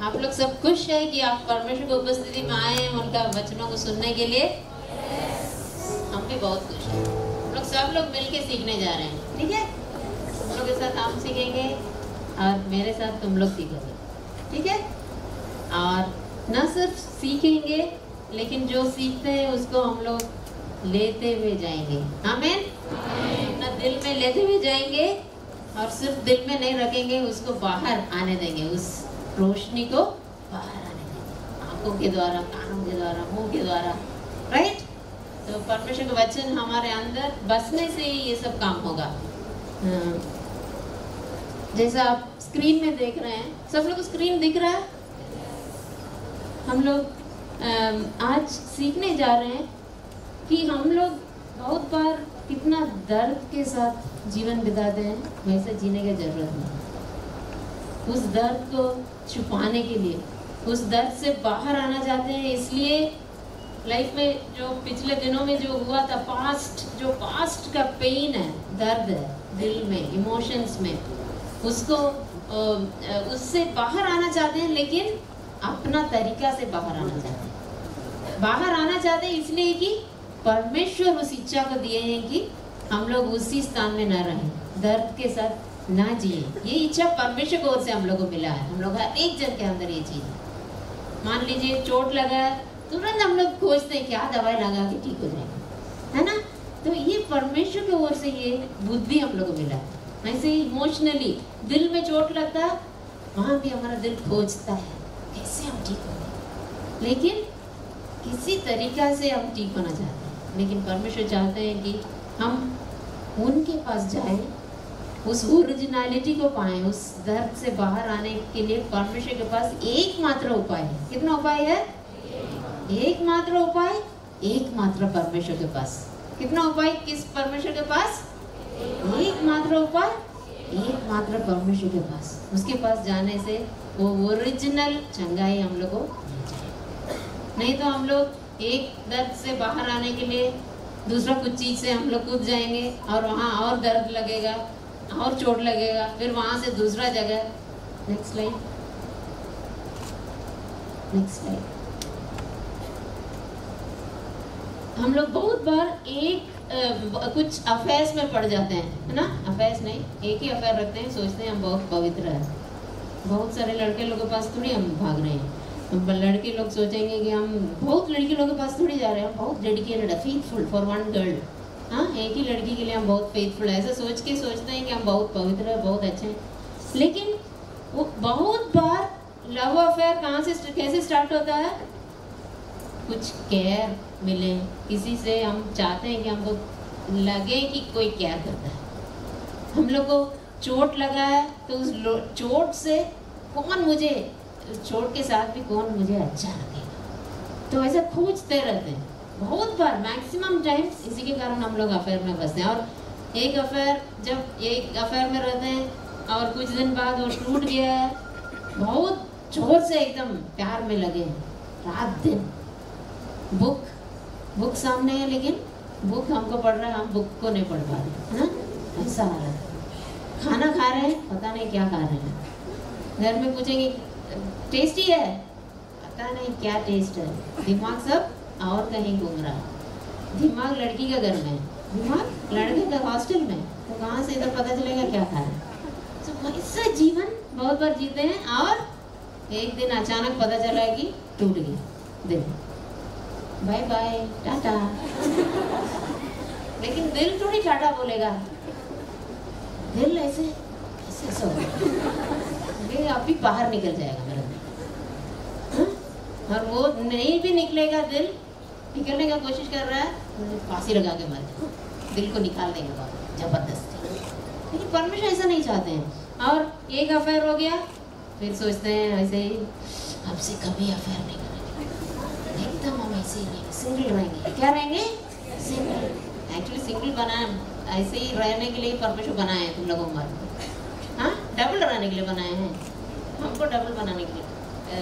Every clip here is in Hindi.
आप लोग सब खुश है कि आप परमेश्वर की उपस्थिति में आए हैं उनका वचनों को सुनने के लिए? हम भी बहुत खुश हैं। हम लोग सब लोग मिलके सीखने जा रहे हैं, ठीक है? तुम लोग के साथ हम सीखेंगे और मेरे साथ तुम लोग सीखोगे, ठीक है? और न सिर्फ सीखेंगे लेकिन जो सीखते हैं उसको हम लोग लेते हुए जाएंगे। आमीन। अपना दिल में लेते हुए जाएंगे और सिर्फ दिल में नहीं रखेंगे, उसको बाहर आने देंगे, उस रोशनी को बाहर आने देंगे, आंखों के द्वारा, कानों के द्वारा, मुंह के द्वारा, राइट? तो परमेश्वर का वचन हमारे अंदर बसने से ही ये सब काम होगा। जैसा आप स्क्रीन में देख रहे हैं, सब लोग स्क्रीन दिख रहा है? हम लोग आज सीखने जा रहे हैं कि हम लोग बहुत बार कितना दर्द के साथ जीवन बिताते हैं, वैसे जीने की जरूरत नहीं। उस दर्द को छुपाने के लिए, उस दर्द से बाहर आना चाहते हैं, इसलिए लाइफ में जो पिछले दिनों में जो हुआ था, पास्ट का पेन है, दर्द है दिल में, इमोशंस में, उसको उससे बाहर आना चाहते हैं, लेकिन अपना तरीका से बाहर आना चाहते हैं। बाहर आना चाहते हैं इसलिए कि परमेश्वर उस इच्छा को दिए हैं कि हम लोग उसी स्थान में ना रहें, दर्द के साथ ना जिए। ये इच्छा परमेश्वर की ओर से हम लोग को मिला है। हम लोग हर एक जन के अंदर ये चीज़ है। मान लीजिए चोट लगा है, तुरंत हम लोग खोजते हैं क्या दवाई लगा के ठीक हो जाएगा, है ना? तो ये परमेश्वर की ओर से ये बुद्धि हम लोग को मिला है। ऐसे ही इमोशनली दिल में चोट लगता है, वहाँ भी हमारा दिल खोजता है कैसे हम ठीक होंगे, लेकिन किसी तरीका से हम ठीक होना चाहते हैं। लेकिन परमेश्वर चाहते हैं कि हम उनके पास जाएं, उस ओरिजिनलिटी को पाएं, उस दर्द से बाहर आने के लिए परमेश्वर के पास एकमात्र उपाय है। कितना उपाय है? एकमात्र उपाय, एकमात्र परमेश्वर के पास। कितना उपाय किस परमेश्वर के पास? एकमात्र उपाय, एकमात्र परमेश्वर के पास। उसके पास जाने से वो ओरिजिनल चंगाई हम लोग को, नहीं तो हम लोग एक दर्द से बाहर आने के लिए दूसरा कुछ चीज़ से हम लोग कूद जाएंगे और वहाँ और दर्द लगेगा और चोट लगेगा, फिर वहाँ से दूसरा जगह। Next slide, next slide. हम लोग बहुत बार कुछ अफेयर्स में पड़ जाते हैं, है ना? अफेयर्स नहीं, एक ही अफेयर रखते हैं, सोचते हैं हम बहुत पवित्र हैं। बहुत सारे लड़के लोगों के पास थोड़ी हम भाग रहे हैं। लड़के लोग सोचेंगे कि हम बहुत लड़की लोगों के पास थोड़ी जा रहे हैं, हम बहुत डेडिकेटेड है, फेथफुल फॉर वन गर्ल। हाँ, एक ही लड़की के लिए हम बहुत फेथफुल है, ऐसा सोच के सोचते हैं कि हम बहुत पवित्र है, बहुत अच्छे हैं। लेकिन वो बहुत बार लव अफेयर कहाँ से कैसे स्टार्ट होता है? कुछ केयर मिले किसी से, हम चाहते हैं कि हमको लगे कि कोई केयर करता है। हम लोग को चोट लगा है तो उस चोट से कौन मुझे, चोट के साथ भी कौन मुझे अच्छा लगेगा, तो ऐसे खोजते रहते हैं बहुत बार। मैक्सिमम टाइम्स इसी के कारण हम लोग अफेयर में फंसते हैं। और एक अफेयर, जब एक अफेयर में रहते हैं और कुछ दिन बाद वो टूट गया है, बहुत जोर से एकदम प्यार में लगे हैं, रात दिन। बुक सामने है लेकिन बुक हमको पढ़ रहा है, हम बुक को नहीं पढ़ पा रहे, है ना? ऐसा हाल है। खाना खा रहे हैं, पता नहीं क्या खा रहे हैं। घर में पूछेंगे टेस्टी है, पता नहीं क्या टेस्ट है। दिमाग सब और कहीं घूम रहा है। दिमाग लड़की का घर में, दिमाग लड़के का हॉस्टल में, तो कहाँ से इधर पता चलेगा क्या खा रहे हैं? तो इससे जीवन बहुत बार जीते हैं और एक दिन अचानक पता चला है कि टूट गया दिल, बाय बाय टाटा। लेकिन दिल थोड़ी टाटा बोलेगा, दिल ऐसे ऐसे सो अभी बाहर निकल जाएगा मेरा दिल, और वो नहीं भी निकलेगा, दिल निकलने का कोशिश कर रहा है, फांसी लगा के मर, दिल को निकाल देंगे बाहर जबरदस्ती। लेकिन परमेश्वर ऐसा नहीं चाहते हैं। और एक अफेयर हो गया, फिर सोचते हैं ऐसे ही हमसे कभी अफेयर नहीं करेंगे, एकदम हम ऐसे ही रहेंगे, सिंगल रहेंगे। क्या रहेंगे? सिंगल। एक्चुअली सिंगल बना ऐसे ही रहने के लिए परमेश्वर बनाए हैं तुम लोगों को। हाँ, डबल रहने के लिए बनाए हैं, हमको डबल बनाने के लिए,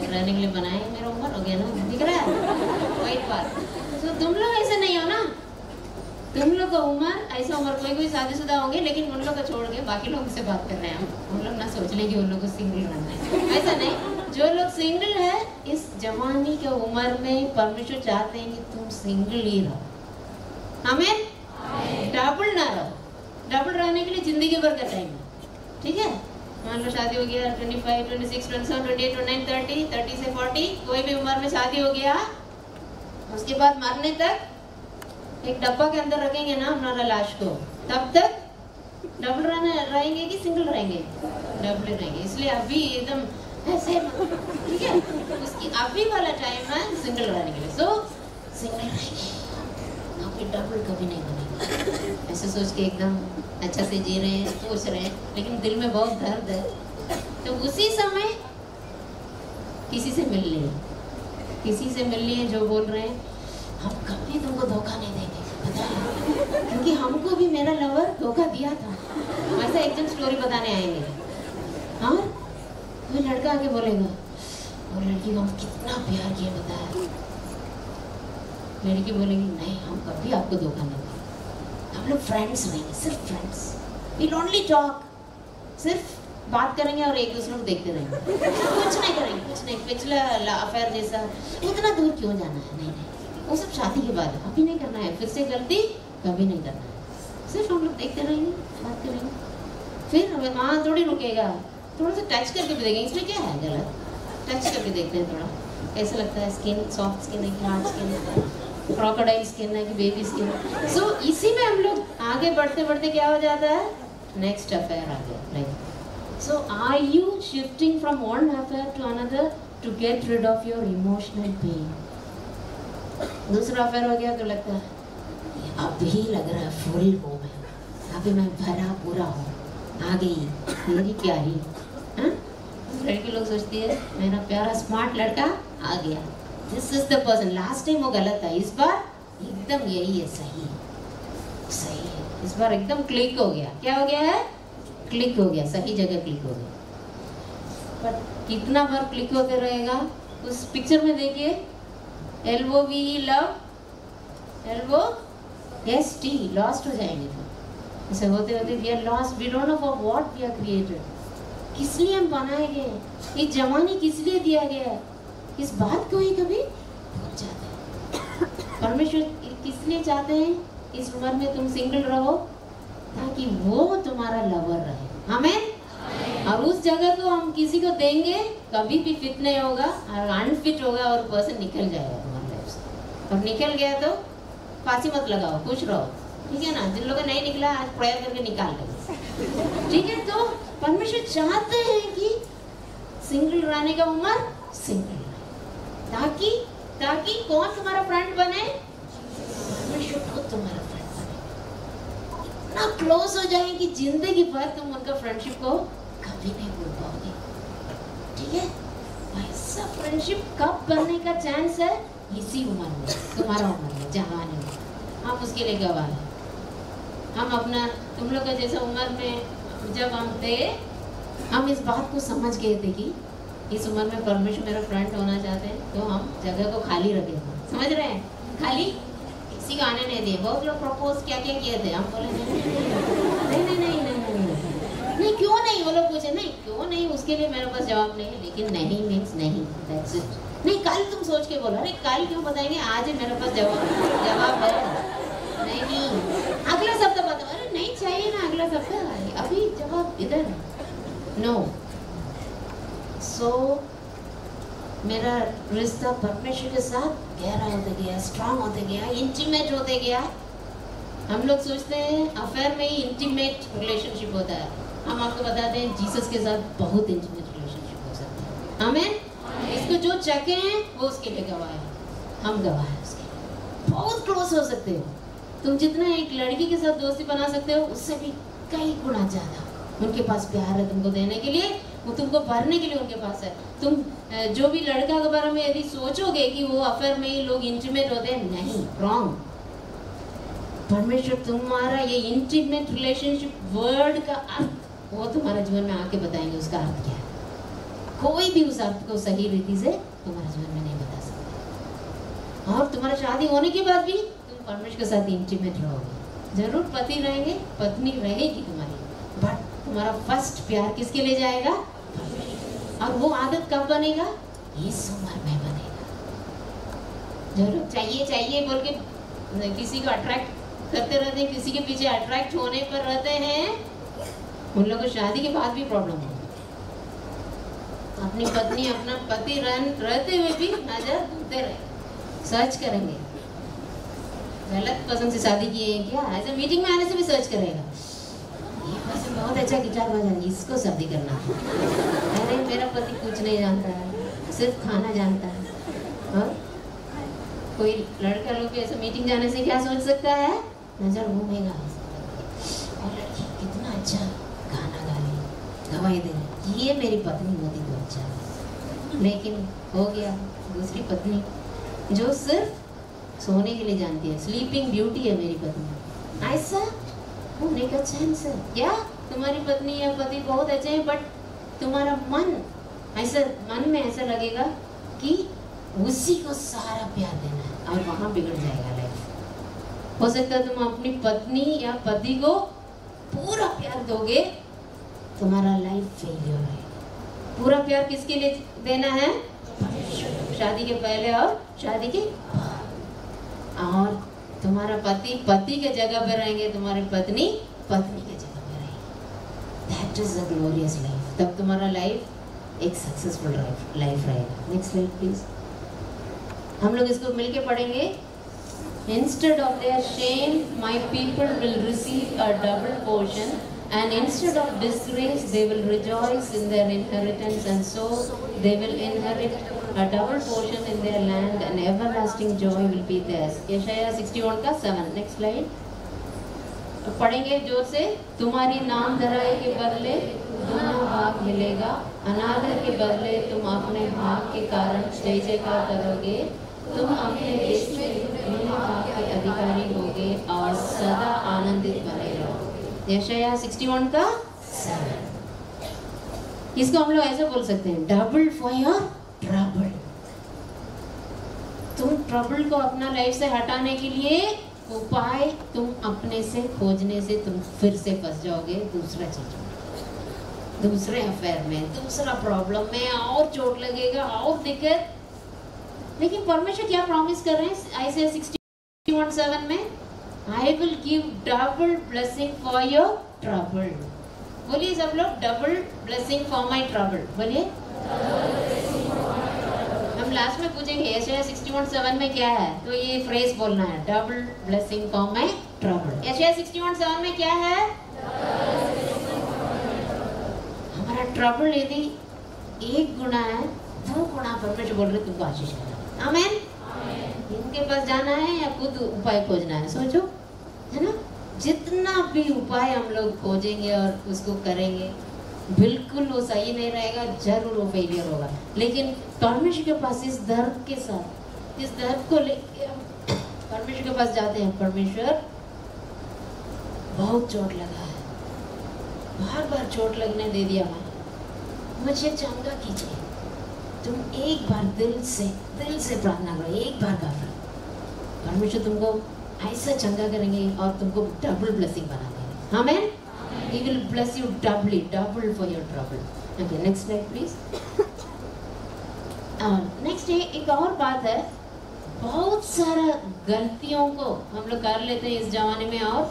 रहने के लिए बनाए हैं। मेरा उम्र हो गया ना, दिख रहा है वाइट बार। तो तुम लोग ऐसे नहीं हो ना, तुम लोग का उम्र ऐसा उम्र, कोई शादीशुदा होंगे लेकिन उन लोग को छोड़ के बाकी लोगों से बात कर रहे हैं हम लोग ना सोच लें कि उन लोग को सिंगल रहना है, ऐसा नहीं। जो लोग सिंगल है इस जवानी के उम्र में परमेश्वर चाहते हैं कि तुम सिंगल ही रहो। हमें डबल ना रहो। डबल रहने के लिए जिंदगी भर का टाइम है, ठीक है। मान लो शादी हो गया 25, 26, 27, 28, 29, 30, 30 से 40, कोई भी उम्र में शादी हो गया, उसके बाद मरने तक एक डब्बा के अंदर रखेंगे ना हमारा लाश को, तब तक डबल रहेंगे कि सिंगल रहेंगे? डबल रहेंगे। इसलिए अभी एकदम ऐसे, ठीक है, उसकी अभी वाला टाइम है सिंगल रहने के लिए। सो सिंगल रहेंगे, अभी डबल कभी नहीं बनेंगे। ऐसे सोच के एकदम अच्छा से जी रहे हैं, सोच रहे हैं, लेकिन दिल में बहुत दर्द है। तो उसी समय किसी से मिल लिए, किसी से मिल लिए जो बोल रहे हैं हम कभी तुमको धोखा नहीं देंगे, पता है, क्योंकि हमको भी मेरा लवर धोखा दिया था। ऐसा एकदम स्टोरी बताने आएंगे। हाँ, कोई लड़का आके बोलेगा और लड़की को हम कितना प्यार किया बताया, लड़की बोलेगी नहीं हम कभी आपको धोखा नहीं देंगे, हम लोग फ्रेंड्स रहेंगे, सिर्फ फ्रेंड्स, विल ओनली टॉक, सिर्फ बात करेंगे और एक दूसरे को देखते रहेंगे, कुछ नहीं करेंगे, कुछ नहीं। पिछला अफेयर जैसा इतना दूर क्यों जाना है? नहीं नहीं, वो सब शादी के बाद, अभी नहीं करना है, फिर से गलती कभी नहीं करना है, सिर्फ हम लोग देखते रहेंगे, बात करेंगे, फिर हमें वहाँ थोड़ी रुकेगा, थोड़ा सा टच करके भी देखेंगे, इसमें क्या है गलत, टच करके देखते हैं थोड़ा कैसा लगता है, स्किन सॉफ्ट स्किन है कि हार्ड स्किन है, क्रोकोडाइल स्किन है कि बेबी स्किन है। सो इसी में हम लोग आगे बढ़ते बढ़ते क्या हो जाता है, नेक्स्ट अफेयर आ गया, right. So are you shifting from one affair to another to get rid of your emotional pain? दूसरा अफेयर हो गया तो लगता है अभी लग रहा है फुल हो मैं, अभी मैं भरा पूरा हूँ, आ गई मेरी प्यारी। हाँ, लड़की लोग सोचती है मेरा प्यारा स्मार्ट लड़का आ गया, this is the person. Last time वो गलत था, इस बार एकदम यही है, सही सही है, इस बार एकदम क्लिक हो गया। क्या हो गया है? क्लिक हो गया, सही जगह क्लिक हो गया। पर कितना बार क्लिक होते रहेगा? उस पिक्चर में देखिए, LOVE लव, LOST लॉस्ट हो जाएंगे। तो ऐसे होते होते we are lost, we don't know for what we are created, किस लिए हम बनाए गए, ये जवानी किस लिए दिया गया है, इस बात को ही कभी भूल जाते हैं। परमेश्वर किस लिए चाहते हैं इस उम्र में तुम सिंगल रहो, ताकि वो तुम्हारा लवर रहे। हमें और उस जगह को हम किसी को देंगे कभी भी फिट नहीं होगा, और अनफिट होगा और पर्सन निकल जाएगा तुम्हारे लाइफ से। और निकल गया तो फांसी मत लगाओ, खुश रहो, ठीक है ना। जिन लोगों का नहीं निकला आज प्रयास करके निकाल लेंगे, ठीक है। तो परमेश्वर चाहते हैं कि सिंगल रहने का उम्र सिंगल रहे, ताकि कौन तुम्हारा फ्रेंड बने? परमेश्वर खुद तुम्हारा फ्रेंड ना क्लोज हो जाए कि जिंदगी भर तुम उनका फ्रेंडशिप को कभी नहीं भूल पाओगे, ठीक है। ऐसा फ्रेंडशिप कब बनने का चांस है? इसी उम्र में, तुम्हारा उम्र में, जवानी में। हम उसके लिए गवाह हैं। हम अपना, तुम लोग का जैसा उम्र में जब हम थे, हम इस बात को समझ गए थे कि इस उम्र में परमेश्वर मेरा फ्रेंड होना चाहते हैं, तो हम जगह को खाली रखे। समझ रहे हैं? खाली किसी को आने नहीं दिए। बहुत लोग प्रपोज क्या क्या किए थे, हम बोले नहीं, क्यों नहीं? वो लोग पूछे नहीं क्यों नहीं, उसके लिए मेरे पास जवाब नहीं है। लेकिन नहीं मीन्स नहीं, दैट्स इट। नहीं, कल तुम सोच के बोलो, अरे कल क्यों बताएंगे, आज ही मेरे पास जवाब है। नहीं, अगला सप्ताह बताओ, अरे नहीं चाहिए ना अगला सप्ताह, अभी जवाब इधर है। नो। सो मेरा रिश्ता परमेश्वर के साथ गहरा होते गया, स्ट्रांग होते गया, इंटीमेट होते गया। हम लोग सोचते हैं अफेयर में ही इंटीमेट रिलेशनशिप होता है। हम आपको बताते हैं जीसस के साथ बहुत इंटीमेट रिलेशनशिप हो सकता है। हमें इसको जो चखे हैं वो उसके लिए गवाह है, हम गवाह हैं उसके। बहुत क्लोज हो सकते हो तुम, जितना एक लड़की के साथ दोस्ती बना सकते हो उससे भी कई गुना ज़्यादा उनके पास प्यार है तुमको देने के लिए, वो तुमको भरने के लिए उनके पास है। तुम जो भी लड़का के बारे में यदि सोचोगे कि वो अफेयर में ही लोग इंटीमेट होते हैं, नहीं, रॉन्ग। परमेश्वर तुम्हारा ये इंटीमेट रिलेशनशिप वर्ड का अर्थ वो तुम्हारे जीवन में आके बताएंगे उसका अर्थ क्या है। कोई भी उस अर्थ को सही रीति से तुम्हारे जीवन में नहीं बता सकता। और तुम्हारा शादी होने के बाद भी तुम परमेश्वर के साथ इंटीमेट रहोगे। जरूर पति रहेंगे, पत्नी रहेगी तुम्हारी, बट तुम्हारा फर्स्ट प्यार किसके लिए जाएगा? और वो आदत कब बनेगा? इस उम्र में बनेगा। जो लोग चाहिए चाहिए बोल के किसी को अट्रैक्ट करते रहते हैं, किसी के पीछे अट्रैक्ट होने पर रहते हैं, उन लोगों को शादी के बाद भी प्रॉब्लम होगी। अपनी पत्नी अपना पति रहते हुए भी नजर ढूंढते रहे, सर्च करेंगे गलत पसंद से शादी किए हैं क्या, ऐसे मीटिंग में आने से भी सर्च करेगा, ये पर्सन बहुत अच्छा गिटार बजा, इसको शादी करना है। अरे मेरा पति कुछ नहीं जानता है, सिर्फ खाना जानता है। और कोई लड़का लोग भी ऐसे मीटिंग जाने से क्या सोच सकता है? नजर घूमेगा, और लड़की कितना अच्छा गाना गा रही, गवाही दे रही, ये मेरी पत्नी होती तो अच्छा है। लेकिन हो गया दूसरी पत्नी जो सिर्फ सोने के लिए जानती है, स्लीपिंग ब्यूटी है मेरी पत्नी। ऐसा होने का चांस है क्या? तुम्हारी पत्नी या पति बहुत अच्छे हैं, बट तुम्हारा मन ऐसा, मन में ऐसा लगेगा कि उसी को सारा प्यार देना है, और वहां बिगड़ जाएगा लाइफ। हो सकता है तुम अपनी पत्नी या पति को पूरा प्यार दोगे, तुम्हारा लाइफ फेलियर है। पूरा प्यार किसके लिए देना है? शादी के पहले और शादी के बाद। और तुम्हारा पति पति के जगह पर रहेंगे, तुम्हारी पत्नी पत्नी के जगह पर रहेगी। That is a glorious life. तब तुम्हारा लाइफ एक सक्सेसफुल लाइफ रहेगा। Next slide please. हम लोग इसको मिलके पढ़ेंगे। Instead of their shame, my people will receive a double portion, and instead of disgrace, they will rejoice in their inheritance, and so they will inherit a double portion in their land, and everlasting joy will be theirs. यशायाह 61 का 7। नेक्स्ट स्लाइड पढ़ेंगे जोर से। तुम्हारी नाम धराई के बदले दोनों भाग मिलेगा, अनादर के बदले तुम अपने भाग के कारण जय जयकार करोगे। तुम अपने देश में दोनों भाग के अधिकारी होगे और सदा आनंदित बने रहोगे। यशायाह 61 का 7। इसको हम लोग ऐसे बोल सकते हैं, डबल फॉर योर ट्रबल। तुम ट्रबल को अपना लाइफ से हटाने के लिए उपाय तुम अपने से खोजने से तुम फिर से फंस जाओगे दूसरा चीज में, दूसरे अफेयर में, दूसरा प्रॉब्लम में, और चोट लगेगा और दिक्कत। लेकिन परमेश्वर क्या प्रॉमिस कर रहे हैं आयशा 61:7 में? I will give double blessing for your trouble. बोलिए सब लोग, double blessing for my trouble. बोलिए। हम लास्ट में पूछेंगे आयशा 61:7 में क्या है, तो ये फ्रेज बोलना है, double blessing for my trouble. Ayesha 61:7 में क्या है? हमारा ट्रबल यदि 1 गुना है, 2 गुना परमेश्वर बोल रहे तुमको आशीष है। आमेन। इनके पास जाना है या खुद उपाय खोजना है? सोचो, है ना। जितना भी उपाय हम लोग खोजेंगे और उसको करेंगे, बिल्कुल वो सही नहीं रहेगा, जरूर वो फेलियर होगा। लेकिन परमेश्वर के पास इस दर्द के साथ, इस दर्द को लेके हम परमेश्वर के पास जाते हैं। परमेश्वर, बहुत चोट लगा है, बार बार चोट लगने दे दिया, मुझे चंगा कीजिए। तुम एक बार दिल से प्रार्थना करो, एक बार काफी। परमेश्वर तुमको ऐसा चंगा करेंगे और तुमको डबल ब्लेसिंग बना देंगे। आमेन। He will bless you doubly, double for your trouble. Okay, next slide please. Next एक और बात है, बहुत सारा गलतियों को हम लोग कर लेते हैं इस जमाने में और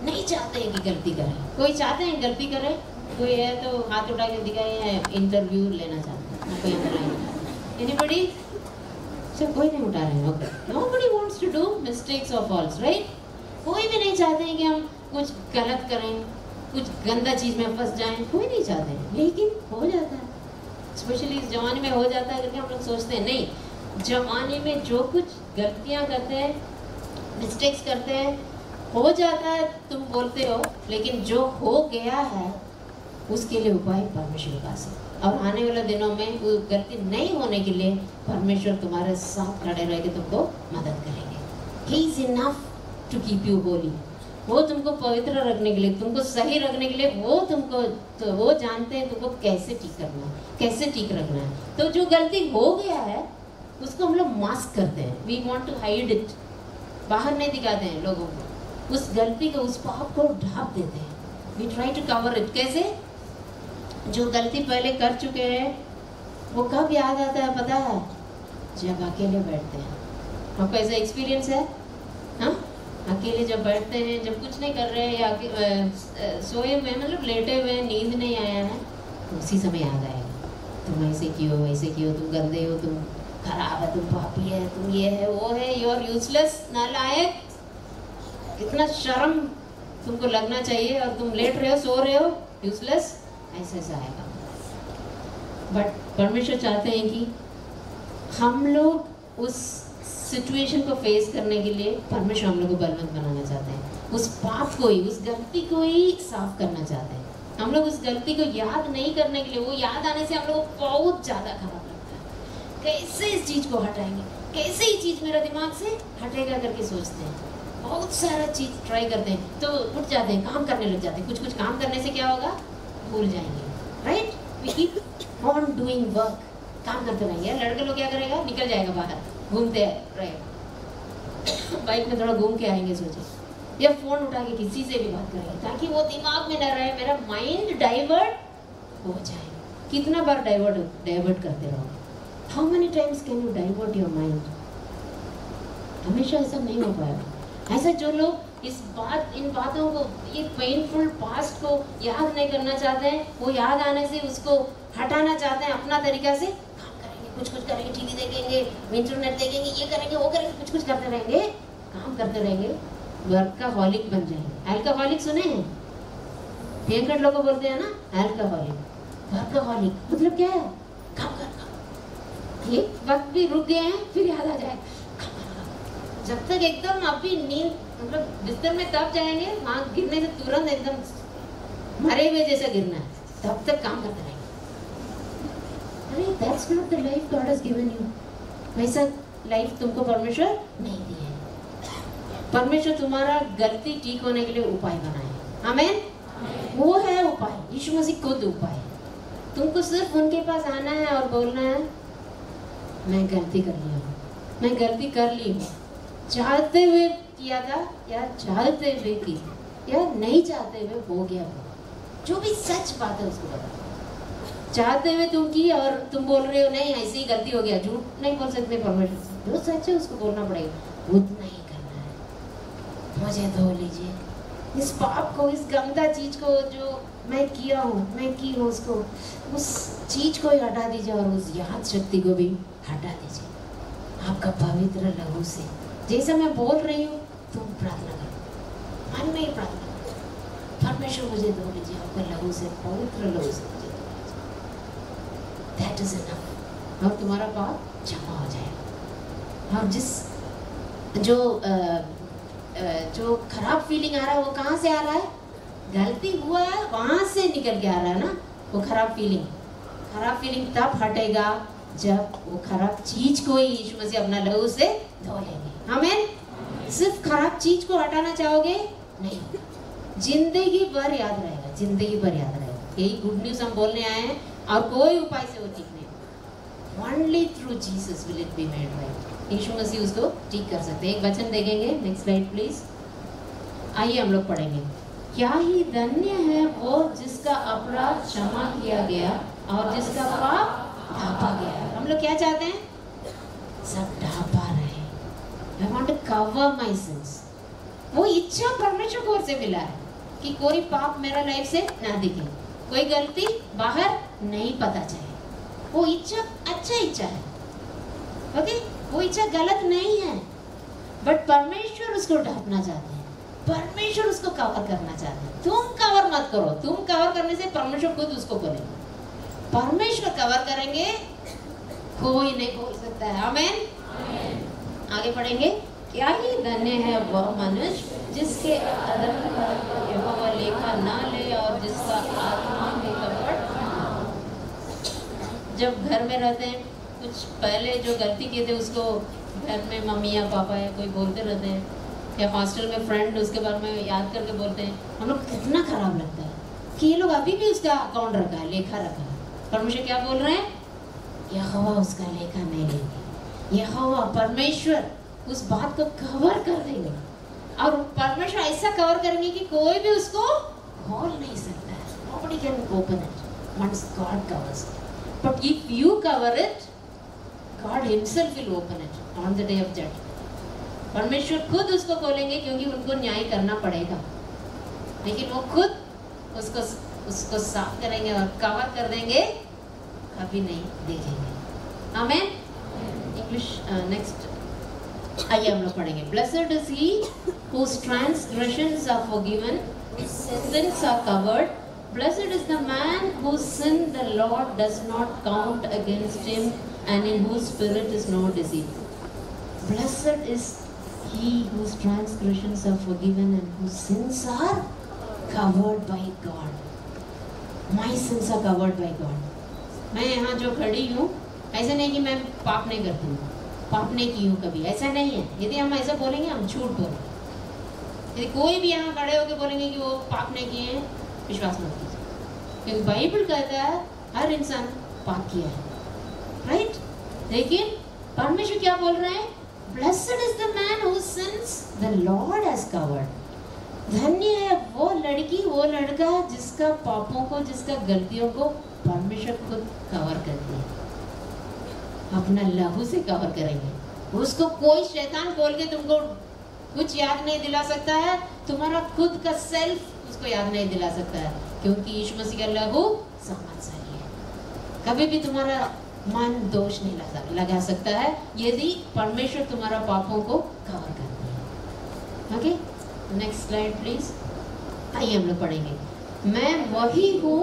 नहीं चाहते हैं कि गलती करें। कोई चाहते हैं गलती करें, कोई है तो हाथ उठा के दिखाए है, इंटरव्यू लेना चाहते हैं। कोई एनीबॉडी? अच्छा, कोई नहीं उठा रहे हैं। Okay, nobody wants to do mistakes और फॉल्स, राइट? कोई भी नहीं चाहते हैं कि हम कुछ गलत करें, कुछ गंदा चीज में फंस जाएं, कोई नहीं चाहते हैं, लेकिन हो जाता है। स्पेशली इस जमाने में हो जाता है करके हम लोग सोचते हैं। नहीं, जमाने में जो कुछ गलतियां करते हैं, मिस्टेक्स करते हैं, हो जाता है, तुम बोलते हो, लेकिन जो हो गया है उसके लिए उपाय परमेश्वर के पास है। और आने वाले दिनों में वो गलती नहीं होने के लिए परमेश्वर तुम्हारे साथ खड़े रह के तुमको मदद करेंगे। He is enough to keep you holy। वो तुमको पवित्र रखने के लिए, तुमको सही रखने के लिए, वो जानते हैं तुमको कैसे ठीक करना है, कैसे ठीक रखना है। तो जो गलती हो गया है उसको हम लोग मास्क करते हैं, we want to hide it, बाहर नहीं दिखाते हैं लोगों को, उस गलती को, उस पाप को ढांप देते हैं। We try to cover it. कैसे? जो गलती पहले कर चुके हैं वो कब याद आता है पता है? जब अकेले बैठते हैं। आपका ऐसा एक्सपीरियंस है? हाँ, अकेले जब बैठते हैं, जब कुछ नहीं कर रहे हैं या सोए हुए, मतलब लेटे हुए, नींद नहीं आया है, तो उसी समय याद आएगा, तुम ऐसे क्यों, ऐसे क्यों, तुम गंदे हो, तुम खराब है, तुम पापी है, तुम ये है, वो है, यू आर यूजलेस, नालायक। कितना शर्म तुमको लगना चाहिए, और तुम लेट रहे हो, सो रहे हो, यूजलेस। ऐसा आएगा। बट परमेश्वर चाहते हैं कि हम लोग उस सिचुएशन को फेस करने के लिए, परमेश्वर हम लोग को बलवंत बनाना चाहते हैं। उस पाप को ही, उस गलती को ही साफ करना चाहते हैं। हम लोग उस गलती को याद नहीं करने के लिए, वो याद आने से हम लोग को बहुत ज़्यादा खराब लगता है। कैसे इस चीज़ को हटाएंगे, कैसे ये चीज़ मेरा दिमाग से हटेगा करके सोचते हैं। बहुत सारा चीज़ ट्राई करते हैं, तो उठ जाते हैं, काम करने लग जाते हैं। कुछ काम करने से क्या होगा? भूल जाएंगे, right? We keep on doing work, काम करते रहेंगे। लड़के लोग क्या करेगा? निकल जाएगा बाहर, घूमते रहेगा, बाइक में थोड़ा घूम के आएंगे सोचे, या फोन उठा के किसी से भी बात करेंगे, ताकि वो दिमाग में न रहे, मेरा माइंड डाइवर्ट हो जाए। कितना बार डाइवर्ट करते रहोगे? How many times can you divert your mind? हमेशा ऐसा नहीं हो पाएगा। ऐसा जो लोग इन बातों को, ये पेनफुल पास्ट को याद नहीं करना चाहते हैं, वो याद आने से उसको हटाना चाहते हैं अपना तरीका से, काम करेंगे, कुछ करेंगे, टीवी देखेंगे, इंटरनेट देखेंगे, ये करेंगे, वो करेंगे, कुछ करते रहेंगे, काम करते रहेंगे, वर्कaholic बन जाएंगे। अल्कोहलिक सुने हैं? भेंकट लोग बोलते हैं ना अल्कोहलिक, वर्कaholic मतलब क्या है? काम कर, एक वक्त भी रुक गए हैं, फिर याद आ जाए, जब तक एकदम अभी नींद, मतलब बिस्तर में तब जाएंगे, वहाँ गिरने से तुरंत एकदम मरे हुए जैसा गिरना है, तब तक काम करते रहेंगे। अरे that's not the life God has given you। वैसा लाइफ तुमको परमेश्वर नहीं दी है। परमेश्वर तुम्हारा गलती ठीक होने के लिए उपाय बनाए। आमीन। वो है उपाय, यीशु मसीह खुद उपाय। तुमको सिर्फ उनके पास आना है और बोलना है, मैं गलती कर लिया हूँ, मैं गलती कर ली हूँ, चाहते हुए किया था या चाहते हुए की, या नहीं चाहते हुए हो गया वो। जो भी सच बात है उसको बताओ। चाहते हुए तुम की और तुम बोल रहे हो नहीं ऐसी ही गलती हो गया, झूठ नहीं बोल सकते परमेश्वर से, जो सच है उसको बोलना पड़ेगा। उतना ही करना है। मुझे धो लीजिए इस पाप को, इस गंदा चीज को जो मैं किया हूँ, मैं की हूँ, उसको, उस चीज को ही हटा दीजिए और उस याद शक्ति को भी हटा दीजिए आपका पवित्र लहू से। जैसा मैं बोल रही हूँ तुम प्रार्थना करो, मन में ही प्रार्थना करो, परमेश्वर मुझे धो लीजिए आपका लहू से, पवित्र लहू से मुझे धो लीजिए। That is enough। और तुम्हारा पाप क्षमा हो जाएगा। और जो खराब फीलिंग आ रहा है वो कहाँ से आ रहा है? गलती हुआ है वहाँ से निकल के आ रहा है ना वो खराब फीलिंग तब हटेगा जब वो खराब चीज को ही यीशु मसीह अपना लहू से धो लेंगे। आमीन। सिर्फ खराब चीज को हटाना चाहोगे नहीं, जिंदगी भर याद रहेगा, जिंदगी भर याद रहेगा। यही गुड न्यूज हम बोलने आए हैं, और कोई उपाय से वो ठीक नहीं। Only through Jesus will it be made right। यीशु मसीह उसको ठीक कर सकते हैं। एक वचन देखेंगे, नेक्स्ट स्लाइड प्लीज। आइए हम लोग पढ़ेंगे। क्या ही धन्य है वो जिसका अपराध क्षमा किया गया और जिसका पाप ढांपा गया। हम लोग क्या चाहते हैं? सब ढांपा रहे। I want to cover my sins। वो इच्छा परमेश्वर की ओर से मिला है कि कोई पाप मेरा लाइफ से ना दिखे, कोई गलती बाहर नहीं पता चले। वो इच्छा अच्छा इच्छा है, ओके? वो इच्छा गलत नहीं है, बट परमेश्वर उसको ढांपना चाहते हैं, परमेश्वर उसको कवर करना चाहते हैं। तुम कवर मत करो, तुम कवर करने से परमेश्वर खुद उसको बोलेगा। परमेश्वर कवर करेंगे, कोई नहीं बोल सकता है। आमीन। आगे पढ़ेंगे। क्या ही धन्य है वह मनुष्य जिसके अधर्म का यहोवा लेखा ना ले और जिसका आत्मा में कपट ना हो। जब घर में रहते हैं, कुछ पहले जो गलती किए थे उसको घर में मम्मी या पापा या कोई बोलते रहते हैं, या हॉस्टल में फ्रेंड उसके बारे में याद करके बोलते हैं, हम लोग कितना खराब लगता है कि ये लोग अभी भी उसका अकाउंट रखा है, लेखा रखा है। परमेश्वर क्या बोल रहे हैं? यहोवा उसका लेखा नहीं लेंगे। यहोवा परमेश्वर उस बात को कवर कर देंगे, और परमेश्वर ऐसा कवर करेंगे कि कोई भी उसको खोल नहीं सकता है। Nobody can open it once God covers it। But if you cover it, God Himself will open it on the day of judgment. परमेश्वर खुद उसको खोलेंगे क्योंकि उनको न्याय करना पड़ेगा, लेकिन वो खुद उसको साफ करेंगे और कवर कर देंगे, कभी नहीं देखेंगे। आमेन। इंग्लिश नेक्स्ट आइए हम लोग पढ़ेंगे। Blessed is he whose transgressions are forgiven, whose sins are covered. Blessed is the man whose sin the Lord does not count against him, and in whose spirit is no deceit. Blessed is he whose transgressions are forgiven and whose sins are covered by God. My sins are covered by God. मैं यहाँ जो खड़ी हूँ, ऐसा नहीं कि मैं पाप नहीं करती हूँ, पाप नहीं की हूँ कभी, ऐसा नहीं है। यदि हम ऐसा बोलेंगे हम झूठ बोलेंगे। यदि कोई भी यहाँ खड़े होकर बोलेंगे कि वो पाप नहीं किए हैं, विश्वास मत कीजिए, क्योंकि बाइबल कहता है हर इंसान पाप किया है, राइट? लेकिन परमेश्वर क्या बोल रहे हैं? Blessed is the man whose sins the Lord has covered. धन्य है वो लड़की, वो लड़का जिसका पापों को, जिसका गलतियों को परमेश्वर खुद कवर करती है, अपना लहू से कवर करेंगे। उसको कोई शैतान बोल के तुमको कुछ याद नहीं दिला सकता है, तुम्हारा खुद का सेल्फ उसको याद नहीं दिला सकता है, क्योंकि यीशु मसीह का लहू सामर्थ्यशाली है। कभी भी तुम्हारा मन दोष नहीं लगा सकता है यदि परमेश्वर तुम्हारा पापों को कवर करते हैं। Okay, next slide please. आइए हम लोग पढ़ेंगे। मैं वही हूँ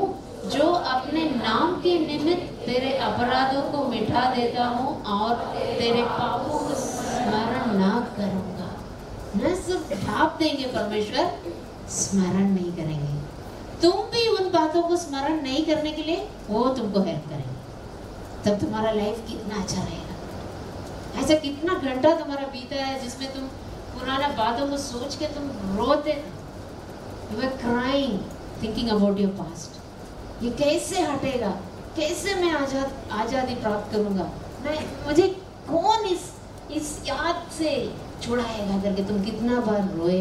जो अपने नाम के निमित्त तेरे अपराधों को मिटा देता हूँ और तेरे पापों को स्मरण ना करूँगा। न सिर्फ ढाप देंगे परमेश्वर, स्मरण नहीं करेंगे। तुम भी उन बातों को स्मरण नहीं करने के लिए वो तुमको हेल्प करेंगे, तब तुम्हारा लाइफ कितना अच्छा रहेगा। ऐसा कितना घंटा तुम्हारा बीता है जिसमें तुम पुराना बातों को सोच के तुम रोते, you are crying thinking about your past. ये कैसे हटेगा, कैसे मैं आज़ादी प्राप्त करूंगा, मुझे कौन इस याद से छुड़ाएगा करके तुम कितना बार रोए।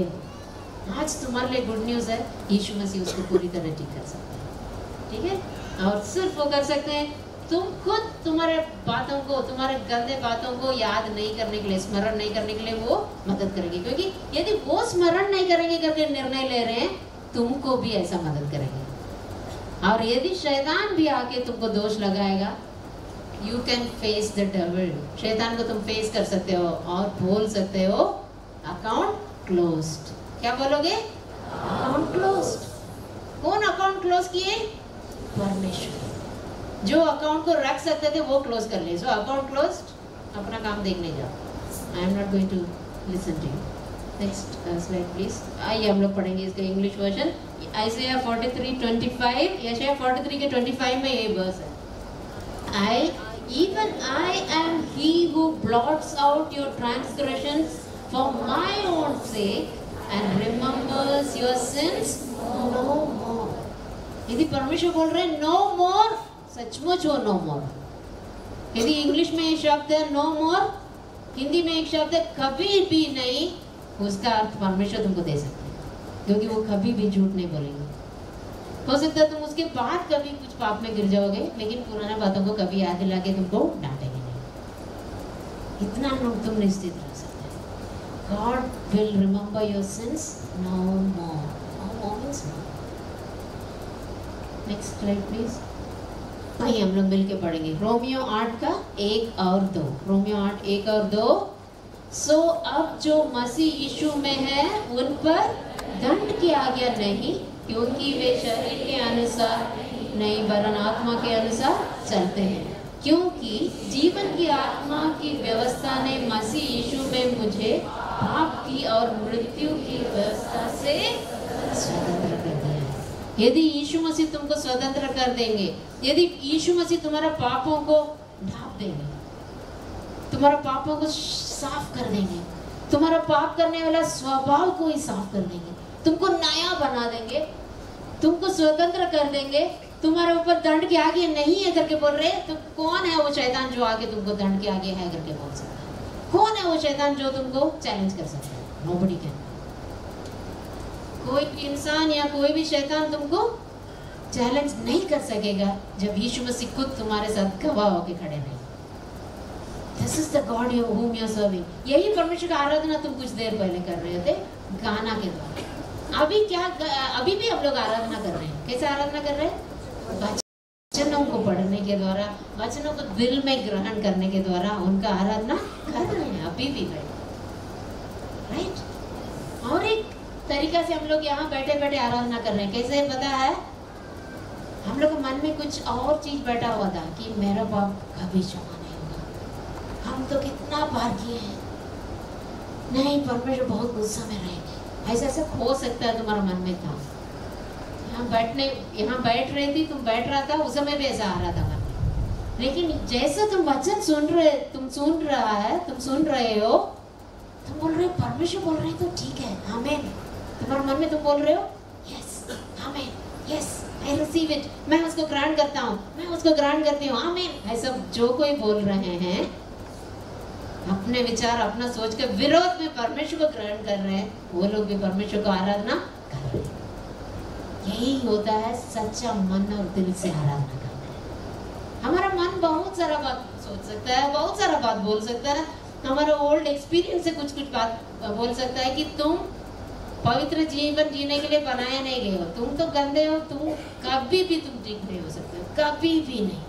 आज तुम्हारे लिए गुड न्यूज़ है, यीशु मसीह उसको पूरी तरह ठीक कर सकते हैं, ठीक है? और सिर्फ वो कर सकते हैं, तुम खुद तुम्हारे बातों को, तुम्हारे गंदे बातों को याद नहीं करने के लिए, स्मरण नहीं करने के लिए वो मदद करेंगे, क्योंकि यदि वो स्मरण नहीं करेंगे करके निर्णय ले रहे हैं, तुमको भी ऐसा मदद करेंगे। और यदि शैतान भी आके तुमको दोष लगाएगा, you can face the devil. शैतान को तुम फेस कर सकते हो और बोल सकते हो अकाउंट क्लोज्ड। क्या बोलोगे? Account closed. कौन अकाउंट क्लोज किए? परमेश्वर। जो अकाउंट को रख सकते थे वो क्लोज कर ले। सो अकाउंट क्लोज्ड, अपना काम देखने जाओ। I am not going to listen to you. Next slide please. आइए हम लोग पढ़ेंगे इसका इंग्लिश वर्जन। आइज़ाया 43:25, यशायाह 43 के 25 में ये वर्स है। Even I am he who blots out your transgressions for my own sake and remembers your sins no more. यदि परमेश्वर बोल रहे हैं no more, सचमुच हो no more। यदि इंग्लिश में एक शब्द है no more, हिंदी में एक शब्द है कभी भी नहीं, उसका अर्थ परमेश्वर तुमको दे सकते हैं, क्योंकि वो कभी भी झूठ नहीं बोलेंगे। हो सकता है तुम उसके बाद कभी कुछ पाप में गिर जाओगे, लेकिन पुराना बातों को कभी याद दिला के तुमको डांटेंगे नहीं। इतना तुम निश्चित रह सकते हैं। God will remember your sins no more. No more means no. Next slide please. आइए हम लोग मिलके पढ़ेंगे रोमियो 8 का 1 और 2। रोमियो 8 1 और 2। सो अब जो मसीह यीशु में है उन पर दंड की आज्ञा नहीं, क्योंकि वे शरीर के अनुसार नहीं वरन आत्मा के अनुसार चलते हैं। क्योंकि जीवन की आत्मा की व्यवस्था ने मसीह यीशु में मुझे पाप की और मृत्यु की व्यवस्था से स्वतंत्र कर दिया है। यदि यीशु मसीह तुमको स्वतंत्र कर देंगे, यदि यीशु मसीह तुम्हारा पापों को ढांप देंगे, तुम्हारा पापों को साफ कर देंगे, तुम्हारा पाप करने वाला स्वभाव को ही साफ कर देंगे, तुमको नया बना देंगे, तुमको स्वतंत्र कर देंगे, तुम्हारे ऊपर दंड की आगे नहीं है करके बोल रहे, तो कौन है वो शैतान जो आगे तुमको दंड की आगे है करके बोल सकता है? कौन है वो शैतान जो तुमको चैलेंज कर सकता है? Nobody can. कोई इंसान या कोई भी शैतान तुमको चैलेंज नहीं कर सकेगा जब यीशु मसीह खुद तुम्हारे साथ गवाह होके खड़े रहे। This is the God whom you are serving. यही परमेश्वर का आराधना तुम कुछ देर पहले कर रहे थे गाना के द्वारा। अभी भी हम लोग आराधना कर रहे हैं। कैसे आराधना कर रहे हैं? वचनों को पढ़ने के द्वारा, वचनों को दिल में ग्रहण करने के द्वारा उनका आराधना कर रहे हैं अभी भी, राइट? और एक तरीका से हम लोग यहाँ बैठे बैठे आराधना कर रहे हैं। कैसे पता है? हम लोग के मन में कुछ और चीज बैठा हुआ था कि मेरा बाप कभी क्षमा नहीं होगा, हम तो कितना पार किए हैं, नहीं परमेश्वर बहुत गुस्सा में रहेंगे। ऐसा ऐसा हो सकता है तुम्हारा मन में था। यहाँ बैठ रही थी, तुम बैठ रहा था, उस समय भी ऐसा आ रहा था मन में। लेकिन जैसे तुम वचन सुन रहे हो, तुम बोल रहे हो परमेश्वर बोल रहे हैं तो ठीक है, आमीन। तुम्हारे मन में तुम बोल रहे हो यस, आमीन, यस, आई रिसीव इट, मैं उसको ग्रहण करता हूँ, मैं उसको ग्रहण करती हूँ, आमीन। ऐसा जो कोई बोल रहे हैं अपने विचार, अपना सोच के विरोध में परमेश्वर को ग्रहण कर रहे हैं, वो लोग भी परमेश्वर को आराधना कर रहे हैं। यही होता है सच्चा मन और दिल से आराधना करना। हमारा मन बहुत सारा बात सोच सकता है, बहुत सारा बात बोल सकता है, हमारा ओल्ड एक्सपीरियंस से कुछ बात बोल सकता है कि तुम पवित्र जीवन जीने के लिए बनाए नहीं गए हो, तुम तो गंदे हो, तुम कभी भी तुम ठीक नहीं हो सकते हो, कभी भी नहीं।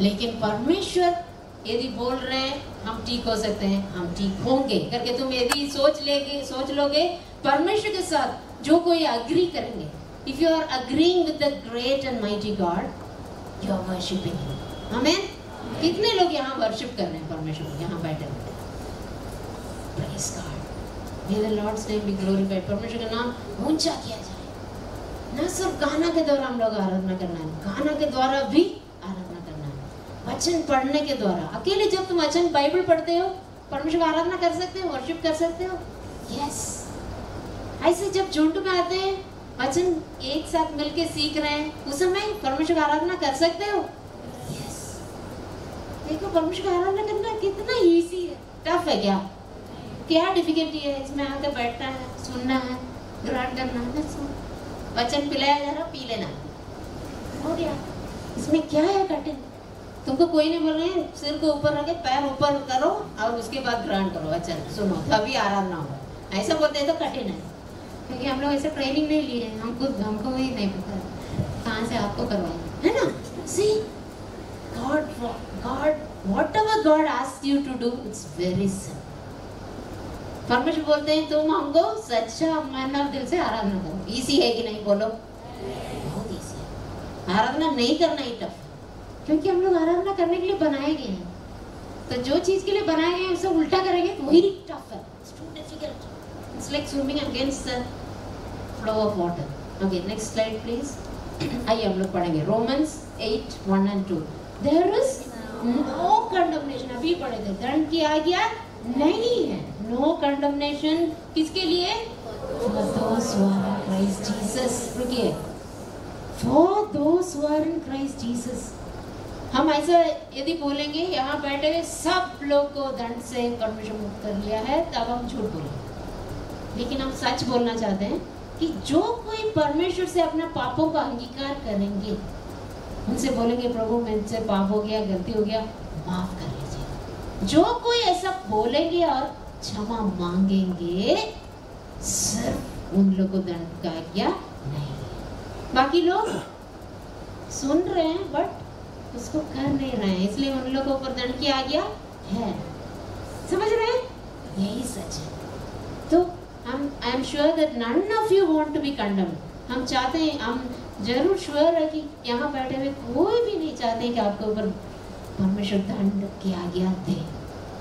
लेकिन परमेश्वर यदि बोल रहे हैं हम ठीक हो सकते हैं, हम ठीक होंगे करके तुम यदि सोच लोगे परमेश्वर के साथ जो कोई अग्री करेंगे, if you are agreeing with the great and mighty God, you are worshipping him. आमीन। कितने लोग यहाँ वर्शिप कर रहे हैं परमेश्वर को, यहाँ बैठे हुए? Praise God, may the Lord's name be glorified. परमेश्वर का नाम ऊंचा किया जाए। न सिर्फ गाना के द्वारा हम लोग आराधना करना है, गाना के द्वारा भी आराधना करना है, वचन पढ़ने के द्वारा। अकेले जब तुम वचन बाइबल पढ़ते हो, परमेश्वर की आराधना कर सकते हो, वर्शिप कर सकते हो। यस, ऐसे जब झुंड में आते हैं, वचन एक साथ मिलके सीख रहे हैं, उस समय परमेश्वर की आराधना कर सकते हो। यस, देखो परमेश्वर की आराधना करना कितना इजी है। टफ है क्या डिफिकल्टी है इसमें? आकर बैठना है, सुनना है, ग्रहण करना है, वचन पिलाया जा रहा, पी लेना, हो गया। इसमें क्या है कठिन? तुमको कोई नहीं बोल रहे हैं सिर को ऊपर रखे, पैर ऊपर करो और उसके बाद ग्रहण करो, वचन सुनो, तभी आराधना होगा। ऐसा बोलते हैं तो कठिन है, क्योंकि हम लोग ऐसे ट्रेनिंग नहीं लिए हैं, हमको भी नहीं पता कहाँ से आपको करवाएं, है ना? सी God, whatever God asks you to do, it's very simple. परमेश्वर बोलते हैं तुम हमको सच्चा मन और दिल से आराधना करो। इजी है कि नहीं? बोलो, बहुत इजी है। आराधना नहीं करना ही टफ, क्योंकि हम लोग आराधना करने के लिए बनाए गए हैं। तो जो चीज के लिए बनाए गए हैं उसे उल्टा करेंगे तो वही टफ है। It's too difficult. It's like swimming against the flow of water. Okay, next slide please. आइए हम लोग पढ़ेंगे Romans 8:1 and 2. There is no condemnation. अभी पढ़े थे, दंड की आज्ञा नहीं है। No condemnation किसके लिए? For those who are in Christ Jesus. रुकिए, For those who are in Christ Jesus. हम ऐसा यदि बोलेंगे यहाँ बैठे हुए सब लोग को दंड से परमेश्वर मुक्त कर लिया है, तब हम झूठ बोलेंगे। लेकिन हम सच बोलना चाहते हैं कि जो कोई परमेश्वर से अपने पापों का अंगीकार करेंगे, उनसे बोलेंगे प्रभु मुझसे पाप हो गया, गलती हो गया, माफ कर लीजिए। जो कोई ऐसा बोलेंगे और क्षमा मांगेंगे, सिर्फ उन लोगों को दंड का आज्ञा नहीं है। बाकी लोग सुन रहे हैं बट उसको कर नहीं रहे हैं, इसलिए उन लोगों पर दंड की आज्ञा है। समझ रहे हैं? यही सच है। तो I am sure that none of you want to be condemned. हम चाहते हैं, हम जरूर श्योर है कि यहाँ बैठे हुए कोई भी नहीं चाहते हैं कि आपके ऊपर परमेश्वर दंड की आज्ञा दे,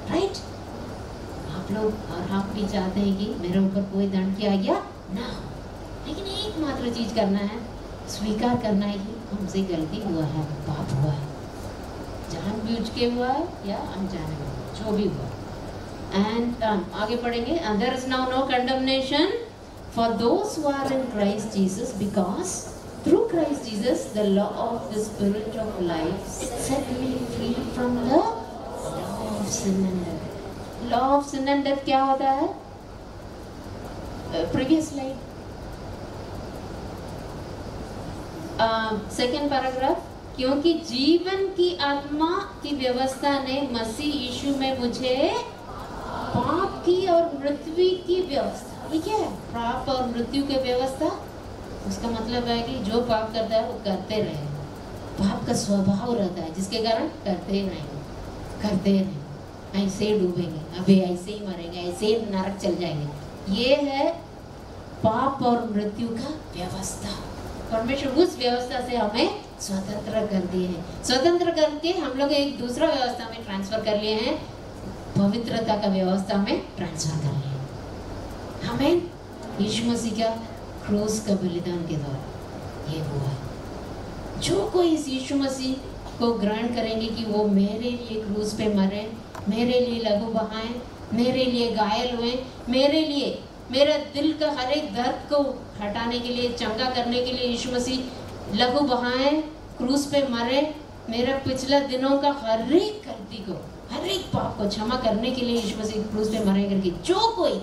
राइट? आप लोग और हम भी चाहते हैं कि मेरे ऊपर कोई दंड की आज्ञा ना हो। लेकिन एकमात्र चीज करना है, स्वीकार करना है कि हमसे गलती हुआ है, पाप हुआ है, जानबूझ के हुआ है या अनजाने में, जो भी हुआ। एंड आगे पढ़ेंगे, there is now no condemnation for those who are in Christ Jesus, because through Christ Jesus the law of the Spirit of life set me free from the law of sin and death. Law of sin and death क्या होता है? Previous slide. सेकेंड पैराग्राफ, क्योंकि जीवन की आत्मा की व्यवस्था ने मसीह यीशु में मुझे पाप की और मृत्यु की व्यवस्था, ठीक है, पाप और मृत्यु की व्यवस्था, उसका मतलब है कि जो पाप करता है वो करते रहे, पाप का स्वभाव रहता है जिसके कारण करते रहेंगे, ऐसे ही डूबेंगे, अभी ऐसे ही मरेंगे, ऐसे ही नरक चल जाएंगे। ये है पाप और मृत्यु का व्यवस्था। परमेश्वर उस व्यवस्था से हमें स्वतंत्र कर दिए हैं, स्वतंत्र करके हम लोग एक दूसरा व्यवस्था में ट्रांसफर कर लिए हैं, पवित्रता का व्यवस्था में ट्रांसफर कर लिए। हमें यीशु मसीह का क्रूस का बलिदान के द्वारा ये हुआ है। जो कोई इस यीशु मसीह को ग्रहण करेंगे कि वो मेरे लिए क्रूस पे मरे, मेरे लिए लहू बहाएं, मेरे लिए घायल हुए, मेरे लिए मेरा दिल का हर एक दर्द को हटाने के लिए, चंगा करने के लिए यीशु मसीह लहू बहाएं, क्रूस पे मरे, मेरा पिछला दिनों का हर एक गलती को, हर एक पाप को क्षमा करने के लिए यीशु मसीह क्रूस पे मरे करके जो कोई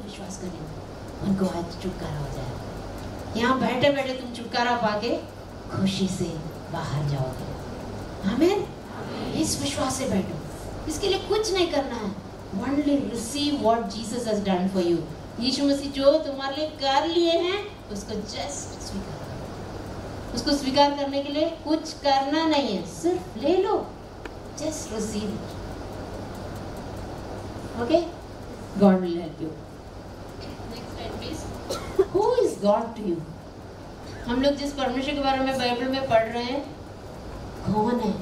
विश्वास करेगा उनको आज छुटकारा हो जाए। यहाँ बैठे बैठे तुम छुटकारा पाके खुशी से बाहर जाओगे। आमीन। इस विश्वास से बैठो, इसके लिए कुछ नहीं करना है, only receive what Jesus has done for you. यीशु मसीह जो तुम्हारे लिए कर लिए हैं उसको जस्ट स्वीकार करो। उसको स्वीकार करने के लिए कुछ करना नहीं है, सिर्फ ले लो, just receive it. Okay, God will help you. Next slide please. Who is God to you? हम लोग जिस परमेश्वर के बारे में बाइबल में पढ़ रहे हैं, कौन है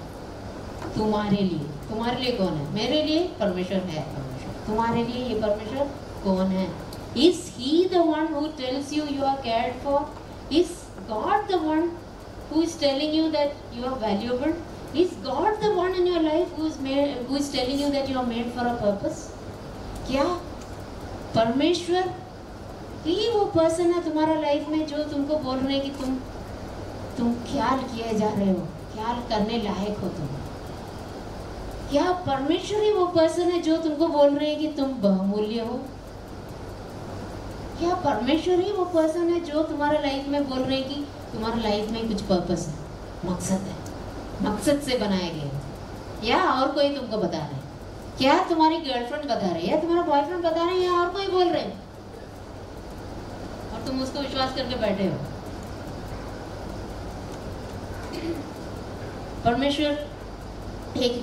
तुम्हारे लिए? तुम्हारे लिए कौन है? मेरे लिए परमेश्वर है। परमेश्वर तुम्हारे लिए ये परमेश्वर कौन है? Is he the one who tells you you are cared for? Is God the one who is telling you that you are valuable? Is God the one in your life who is telling you that you are made for a purpose? क्या परमेश्वर ही वो पर्सन है तुम्हारा लाइफ में जो तुमको बोल रहे हैं कि तुम ख्याल किए जा रहे हो, ख्याल करने लायक हो तुम? क्या परमेश्वर ही वो पर्सन है जो तुमको बोल रहे हैं कि तुम बहुमूल्य हो? क्या परमेश्वर ही वो पर्सन है जो तुम्हारे लाइफ में बोल रहे हैं कि तुम्हारे लाइफ में कुछ पर्पस है, मकसद है, मकसद से बनाए गए? या और कोई तुमको बता रहे हैं? क्या तुम्हारी गर्लफ्रेंड बता रही है, तुम्हारा बॉयफ्रेंड बता रहे हैं, या और कोई बोल रहे हैं और तुम उसको विश्वास करके बैठे हो? परमेश्वर एक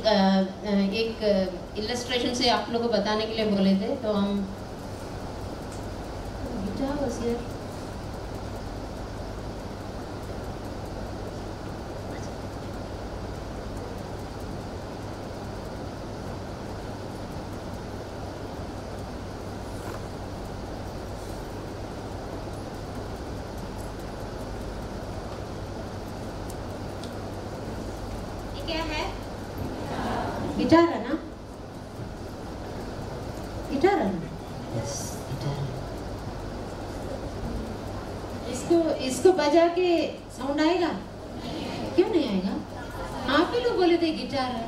इलस्ट्रेशन से आप लोगों को बताने के लिए बोले थे, तो हम क्या है? गिटार है ना? गिटार है ना? Yes, guitar. इसको बजा के साउंड आएगा? क्यों नहीं आएगा? आप ही लोग बोले थे गिटार है,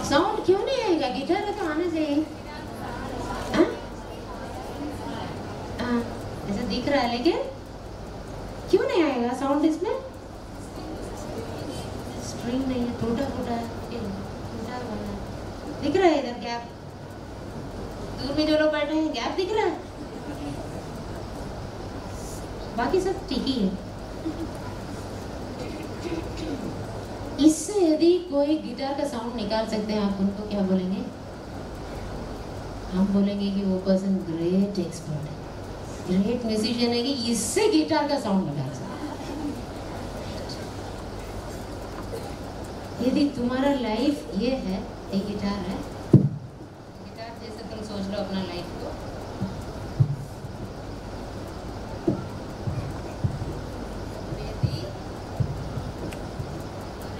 साउंड क्यों नहीं आएगा? गिटार है तो आना चाहिए। ऐसा दिख रहा है लेकिन क्यों नहीं आएगा साउंड? इसमें स्ट्रिंग नहीं है, टूटा फूटा है, दिख रहा है इधर गैप, दूर में जो लोग बैठे हैं गैप दिख रहा है, बाकी सब ठीक ही है। इससे यदि कोई गिटार का साउंड निकाल सकते हैं, आप उनको क्या बोलेंगे? हम बोलेंगे कि वो पर्सन ग्रेट एक्सपर्ट है, ग्रेट म्यूजिशियन है, कि इससे गिटार का साउंड निकाल सकते। यदि तुम्हारा लाइफ ये है, एक गिटार है, गिटार जैसे तुम सोच लो अपना लाइफ को,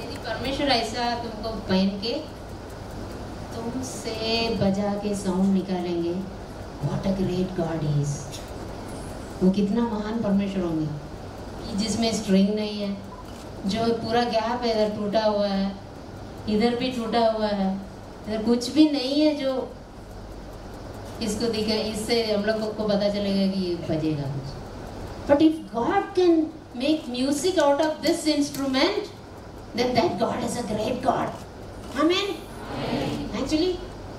यदि परमेश्वर ऐसा तुमको पहन के तुमसे बजा के साउंड निकालेंगे, what a great God is. वो कितना महान परमेश्वर होंगे कि जिसमें स्ट्रिंग नहीं है, जो पूरा गैप है, इधर टूटा हुआ है, इधर भी टूटा हुआ है, इधर कुछ भी नहीं है जो इसको दिखे। इससे हम लोग को पता चलेगा कि ये बजेगा कुछ। But if God can make music out of this instrument, then that God is a great God. Amen. Actually,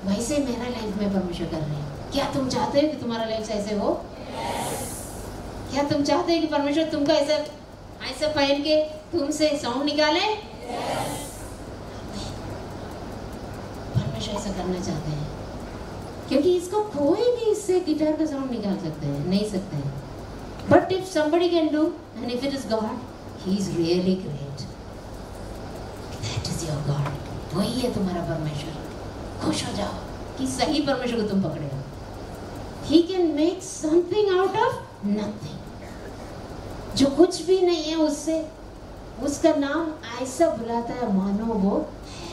वैसे मेरा लाइफ में परमेश्वर कर रहे हैं। क्या तुम चाहते हो कि तुम्हारा लाइफ ऐसे हो? क्या तुम चाहते हो कि परमेश्वर तुमको ऐसा पहन के तुमसे साउंड निकाले? परमेश्वर ऐसा करना चाहते हैं, क्योंकि इसको कोई भी इससे गिटार का साउंड निकाल सकते हैं नहीं सकते हैं। But if somebody can do, and if it is God, He is really great. That is your God. वही है तुम्हारा परमेश्वर। खुश हो जाओ कि सही परमेश्वर को तुम पकड़े हो। He can make something out of nothing. जो कुछ भी नहीं है उससे उसका नाम ऐसा बुलाता है मानो वो है।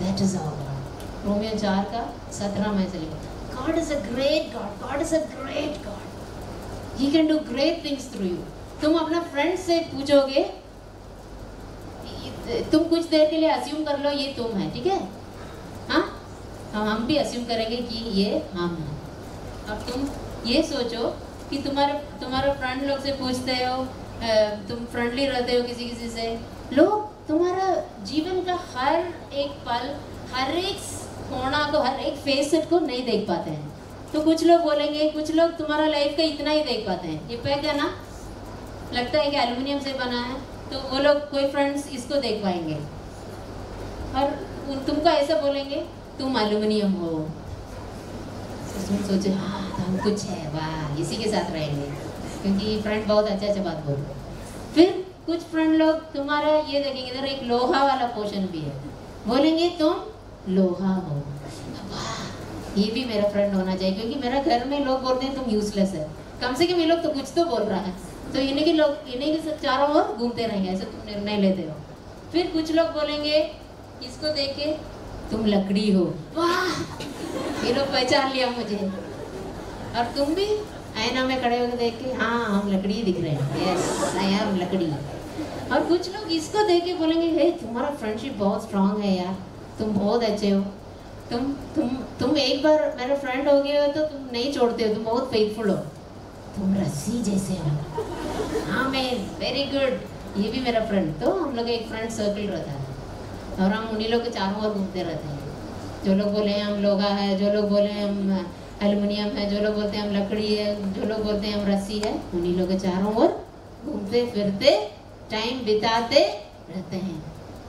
That is our God. Romeo 4:17 में से लिखा, God is a great God. God is a great God. He can do great things through you. तुम अपना फ्रेंड से पूछोगे, तुम कुछ देर के लिए अस्यूम कर लो ये तुम है, ठीक है? हाँ, हम भी अस्यूम करेंगे कि ये हम हैं। अब तुम ये सोचो कि तुम्हारे फ्रेंड लोग से पूछते हो, तुम फ्रेंडली रहते हो किसी से, लोग तुम्हारा जीवन का हर एक पल, हर एक कोना को, हर एक फेसेट को नहीं देख पाते हैं। तो कुछ लोग बोलेंगे, कुछ लोग तुम्हारा लाइफ का इतना ही देख पाते हैं। ये पैक है ना, लगता है कि एल्युमिनियम से बना है, तो वो लोग कोई फ्रेंड्स इसको देख पाएंगे और तुमको ऐसा बोलेंगे तुम एल्युमिनियम हो। तो तुम सोचे हाँ हम कुछ है, वाह इसी के साथ रहेंगे, क्योंकि फ्रेंड बहुत अच्छा बात बोल। फिर कुछ फ्रेंड लोग तुम्हारा ये देखेंगे, इधर एक लोहा वाला पोर्शन भी है, बोलेंगे तुम लोहा हो। वाह ये भी मेरा फ्रेंड होना चाहिए, क्योंकि मेरा घर में लोग बोलते हैं तुम यूजलेस है, कम से कम ये लोग तो कुछ तो बोल रहा है, तो इन्हीं के चारों ओर घूमते रहेंगे, ऐसे तुम निर्णय लेते हो। फिर कुछ लोग बोलेंगे इसको देख के तुम लकड़ी हो, वाह ये लोग पहचान लिया मुझे। और तुम भी आईना में खड़े होकर देख के हाँ हम लकड़ी दिख रहे हैं, यस आई एम लकड़ी। और कुछ लोग इसको देख के बोलेंगे हे तुम्हारा फ्रेंडशिप बहुत स्ट्रांग है यार, तुम बहुत अच्छे हो, तुम एक बार मेरे फ्रेंड हो गए हो तो तुम नहीं छोड़ते हो, तुम बहुत फेथफुल हो, तुम रस्सी जैसे हो। हाँ मैं वेरी गुड, ये भी मेरा फ्रेंड। तो हम लोग एक फ्रेंड सर्कल रहता है और हम उन्हीं लोग के चारों ओर घूमते रहते हैं। जो लोग बोले हैं हम लोहा है, जो लोग बोले हैं हम एल्युमिनियम है, जो लोग बोलते हैं हम लकड़ी है, जो लोग बोलते हैं हम रस्सी है, उन्हीं लोग के चारों ओर घूमते फिरते टाइम बिताते रहते हैं।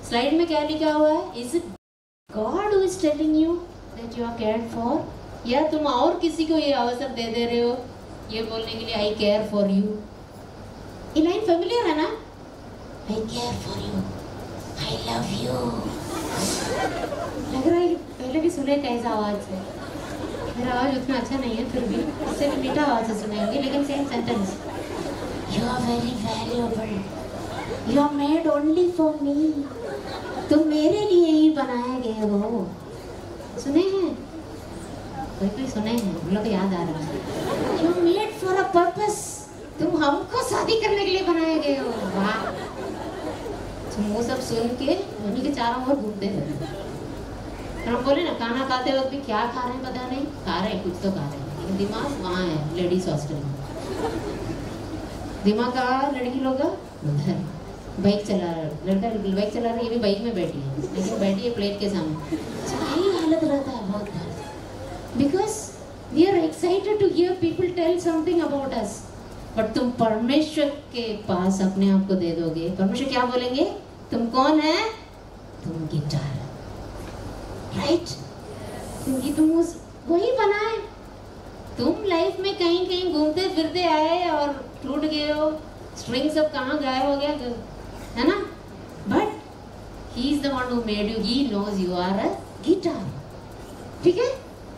स्लाइड में क्या लिखा हुआ है? Is it God who is telling you that you are cared for, या तुम और किसी को ये अवसर दे रहे हो ये बोलने के लिए आई केयर फॉर यू? ये लाइन फेमिलियर है ना? I care for you, I love you. लग रहा है पहले भी सुने कैसा आवाज है, मेरा आवाज उतना अच्छा नहीं है, फिर भी इससे भी मीठा आवाज से सुनेंगे, लेकिन same sentence, you are very valuable, you are made only for me, तुम मेरे लिए ही बनाए गए हो। सुने हैं? कोई सुने हैं? हम लोग याद आ रहा है, you made for a purpose, तुम हमको शादी करने के लिए बनाए गए हो। वाह, तुम वो सब सुन के उन्हीं के चारों ओर घूमते थे। हम बोले ना खाना खाते वक्त भी क्या खा रहे हैं पता नहीं, खा रहे हैं कुछ तो खा रहे हैं, लेकिन दिमाग वहाँ है लेडीज हॉस्टल में। दिमाग कहाँ लड़की लोग का? उधर बाइक चला रहा, लड़का बाइक चला रहा है, ये भी बाइक में बैठी है, लेकिन बैठी है प्लेट के सामने। यही हालत रहता है बहुत बार, because we are excited to hear people tell something about us. But तुम परमेश्वर के पास अपने आप को दे दोगे, परमेश्वर क्या बोलेंगे? तुम कौन है? तुम गिटार, राइट? क्योंकि तुम उस वही बनाए, तुम लाइफ में कहीं कहीं घूमते फिरते आए और टूट गए हो, स्ट्रिंग सब कहाँ गायब हो गया, है ना? But he is the one who made you, he knows you are a guitar, ठीक है?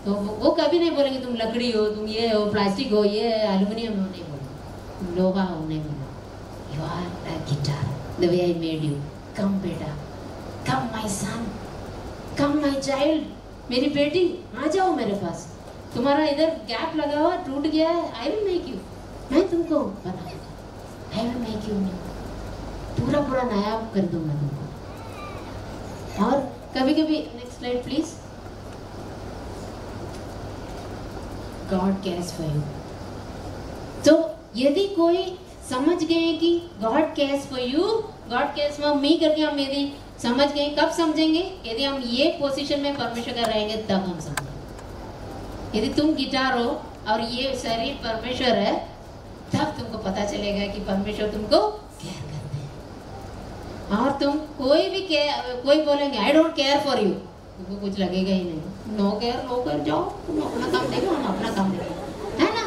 तो वो कभी नहीं बोलेंगे तुम लकड़ी हो, तुम ये हो, प्लास्टिक हो, ये एल्युमिनियम हो, नहीं बोलेंगे, लोहा हो, नहीं बोलेंगे, you are a guitar the way I made you. Come बेटा, come my son, come my child, मेरी बेटी आ जाओ मेरे पास, तुम्हारा इधर गैप लगा हुआ टूट गया है, आई विल मेक यू, मैं तुमको बनाऊंगा, I will make you new, पूरा पूरा नया कर दूंगा तुमको। और कभी कभी, next slide please, God cares for you. तो यदि कोई समझ गए कि God cares for you, God cares for me करके हम यदि समझ गए, कब समझेंगे? यदि हम ये पोजीशन में परमेश्वर का रहेंगे तब हम समझेंगे। यदि तुम गिटार हो और ये शरीर परमेश्वर है, तब तुमको पता चलेगा कि परमेश्वर तुमको केयर करते हैं। और तुम कोई बोलेंगे I don't care for you, तुमको कुछ लगेगा ही नहीं। नो केयर जाओ, तुम अपना काम देखो, हम अपना काम देखो, है ना?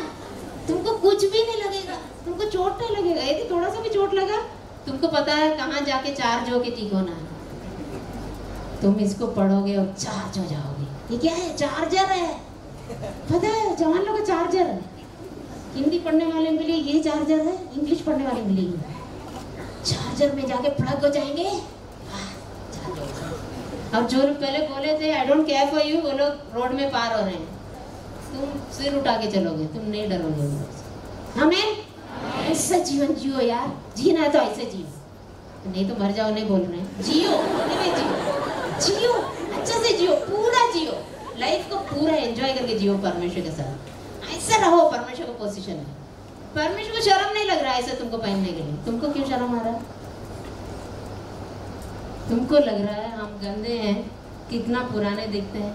तुमको कुछ भी नहीं लगेगा, तुमको चोट नहीं लगेगा। यदि थोड़ा सा भी चोट लगा, तुमको पता है कहाँ जाके चार्ज होके ठीक होना है। तुम इसको पढ़ोगे और चार्ज हो जाओगे। ये क्या है? चार्जर है, पता है? जवान लोग का चार्जर है। हिंदी पढ़ने वाले के लिए ये चार्जर है, इंग्लिश पढ़ने वाले के लिए चार्जर में जाके प्लग हो जाएंगे। और जो लोग पहले बोले थे I don't care for you, वो लोग रोड में पार हो रहे हैं। तुम सिर उठा के चलोगे, तुम नहीं डरोगे। हमें ऐसा जीवन जियो यार, जीना है तो ऐसे जियो, नहीं तो मर जाओ। नहीं बोल रहे हैं जियो, जियो अच्छा से जियो, पूरा जियो, लाइफ को पूरा एंजॉय करके जियो परमेश्वर के साथ। ऐसा रहो परमेश्वर को पोजीशन में। परमेश्वर को शर्म नहीं लग रहा है ऐसे तुमको पहनने के लिए। तुमको क्यों शर्म आ रहा है? तुमको लग रहा है हम गंदे हैं, कितना पुराने दिखते हैं।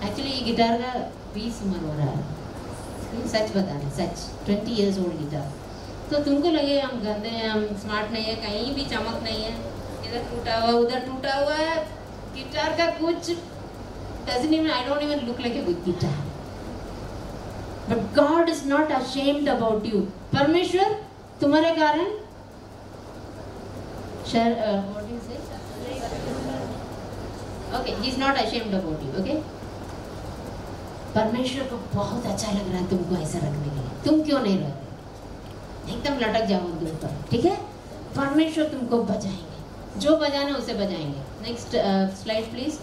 एक्चुअली ये गिटार का 20 उम्र हो रहा है, सच बता रहे, सच 20 ईयर्स ओल्ड गिटार। तो तुमको लगे हम गंदे हैं, हम स्मार्ट नहीं है, कहीं भी चमक नहीं है, इधर टूटा हुआ उधर टूटा हुआ है। गिटार का कुछ doesn't even, I don't even look like a good guitar. But God is not ashamed about you. परमेश्वर तुम्हारे कारण what do you say? Okay, He's not ashamed about you. Okay? परमेश्वर को बहुत अच्छा लग रहा है तुमको ऐसा रखने के लिए। तुम क्यों नहीं रहते? एकदम लटक जाओ उनके ऊपर, ठीक है? परमेश्वर तुमको बजाएंगे, जो बजाना उसे बजाएंगे। Next slide please.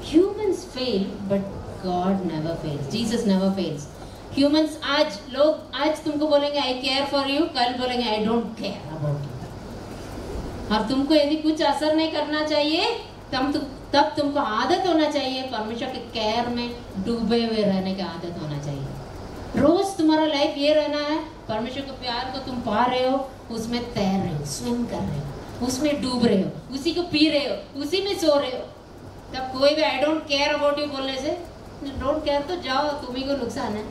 Humans fail, but God never fails. Jesus never fails. Humans आज तुमको बोलेंगे I care for you, कल बोलेंगे I don't care about you। और तुमको यदि कुछ असर नहीं करना चाहिए, तब तुमको आदत होना चाहिए परमेश्वर के केयर में डूबे हुए रहने की आदत होना चाहिए। रोज तुम्हारा लाइफ ये रहना है, परमेश्वर के प्यार को तुम पा रहे हो, उसमें तैर रहे हो, स्विम कर रहे हो, उसमें डूब रहे हो, उसी को पी रहे हो, उसी में सो रहे हो। तब कोई भी I don't care about you बोलने से, डोंट केयर तो जाओ, तुम्ही को नुकसान है।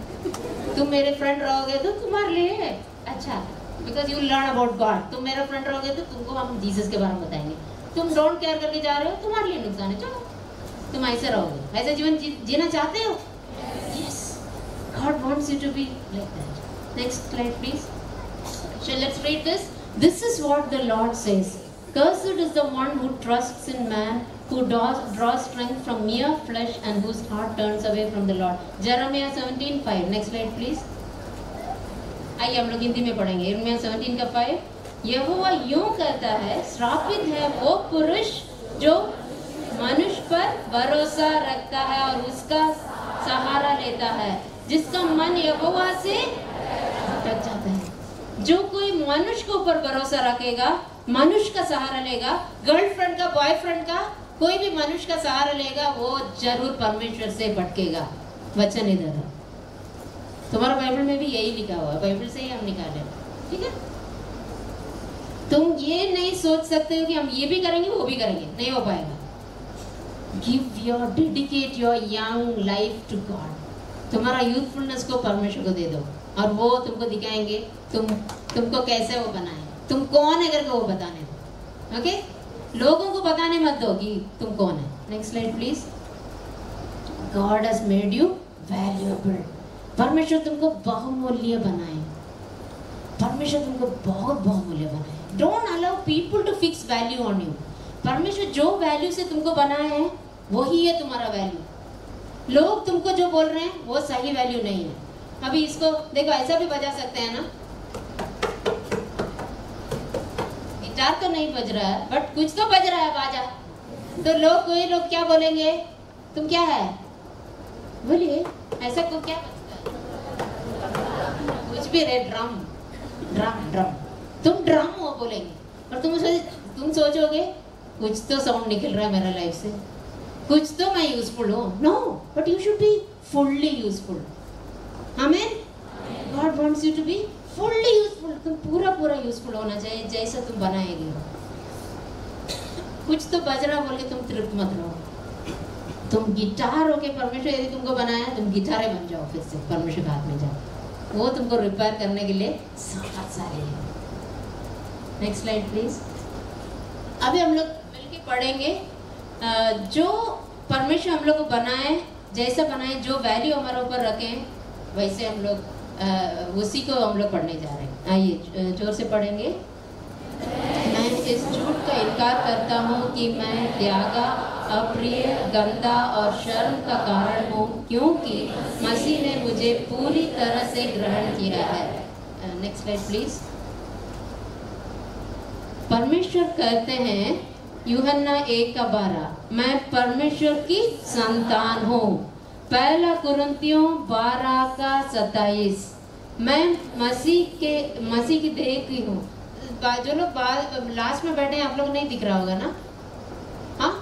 तुम मेरे फ्रेंड रहोगे तो तुम्हारे लिए अच्छा, because you learn about God. तुम मेरा फ्रेंड रहोगे तो तुमको हम जीसस के बारे में बताएंगे। तुम डोंट केयर करके जा रहे हो, तुम्हारे लिए नुकसान है। चलो तुम ऐसे रहोगे, ऐसे जीवन जीना चाहते हो? Yes, God wants you to be like that. Next slide please. So let's read this. This is what the Lord says. Cursed is the one who trusts in man, who draws strength from mere flesh and whose heart turns away from the Lord. Jeremiah 17:5. Next slide please. आइए हम लोग हिंदी में पढ़ेंगे। Jeremiah 17 का 5। यहोवा यूं कहता है, श्रापित है वो पुरुष जो मनुष्य पर भरोसा रखता है और उसका सहारा लेता है, जिसका मन यहोवा से भटक जाता है। जो कोई मनुष्य के ऊपर भरोसा रखेगा, मनुष्य का सहारा लेगा, गर्लफ्रेंड का, बॉयफ्रेंड का, कोई भी मनुष्य का सहारा लेगा, वो जरूर परमेश्वर से भटकेगा। वचन इधर है, तुम्हारा बाइबल में भी यही लिखा हुआ है, बाइबल से ही हम निकाले, ठीक है? तुम ये नहीं सोच सकते हो कि हम ये भी करेंगे वो भी करेंगे, नहीं हो पाएगा। Give your, dedicate your young life to God. तुम्हारा यूथफुलनेस को परमेश्वर को दे दो और वो तुमको दिखाएंगे तुमको कैसे वो बनाए, तुम कौन है करके वो बताने दो। ओके, लोगों को बताने मत दो कि तुम कौन है। Next slide please. God has made you valuable. परमेश्वर तुमको बहुमूल्य बनाए, परमेश्वर तुमको बहुत बहुमूल्य बनाए। Don't allow people to fix value on you. परमेश्वर जो वैल्यू से तुमको बनाया है वही है तुम्हारा वैल्यू। लोग तुमको जो बोल रहे हैं वो सही वैल्यू नहीं है। अभी इसको देखो, ऐसा भी बजा सकते हैं ना, गिटार तो नहीं बज रहा है बट कुछ तो बज रहा है बाजा। तो कोई लोग क्या बोलेंगे, तुम क्या है, बोलिए ऐसा को क्या बजता है? कुछ भी रे, ड्रम ड्रम ड्रम, तुम ड्रम हो बोलेंगे और तुम सोचोगे कुछ तो साउंड निकल रहा है मेरा लाइफ से, कुछ तो मैं यूजफुल हूँ। No, but you should be fully useful. Amen. God wants you to be fully useful, तुम पूरा पूरा यूजफुल होना चाहिए जैसा तुम बनाएगी हो। कुछ तो बज रहा बोल के तुम तृप्त मत रहो। तुम गिटार हो के परमेश्वर यदि तुमको बनाया, तुम गिटारे बन जाओ फिर से परमेश्वर के हाथ में जाओ। वो तुमको रिपेयर करने के लिए बहुत सारे हैं। Next slide please. अभी हम लोग मिलके पढ़ेंगे जो परमेश्वर हम लोग को बनाए, जैसा बनाए, जो वैल्यू हमारे ऊपर रखें, वैसे हम लोग उसी को हम लोग पढ़ने जा रहे हैं। आइए जोर से पढ़ेंगे। मैं इस झूठ का इनकार करता हूँ कि मैं त्यागा, अप्रिय, गंदा और शर्म का कारण हूँ, क्योंकि मसीह ने मुझे पूरी तरह से ग्रहण किया है। Next slide please. परमेश्वर कहते हैं यूहन्ना 1:12, मैं परमेश्वर की संतान हूँ। पहला कुरिन्थियों 12:27, मैं मसीह की देह की हूँ। जो लोग लास्ट में बैठे हैं आप लोग नहीं दिख रहा होगा ना? हाँ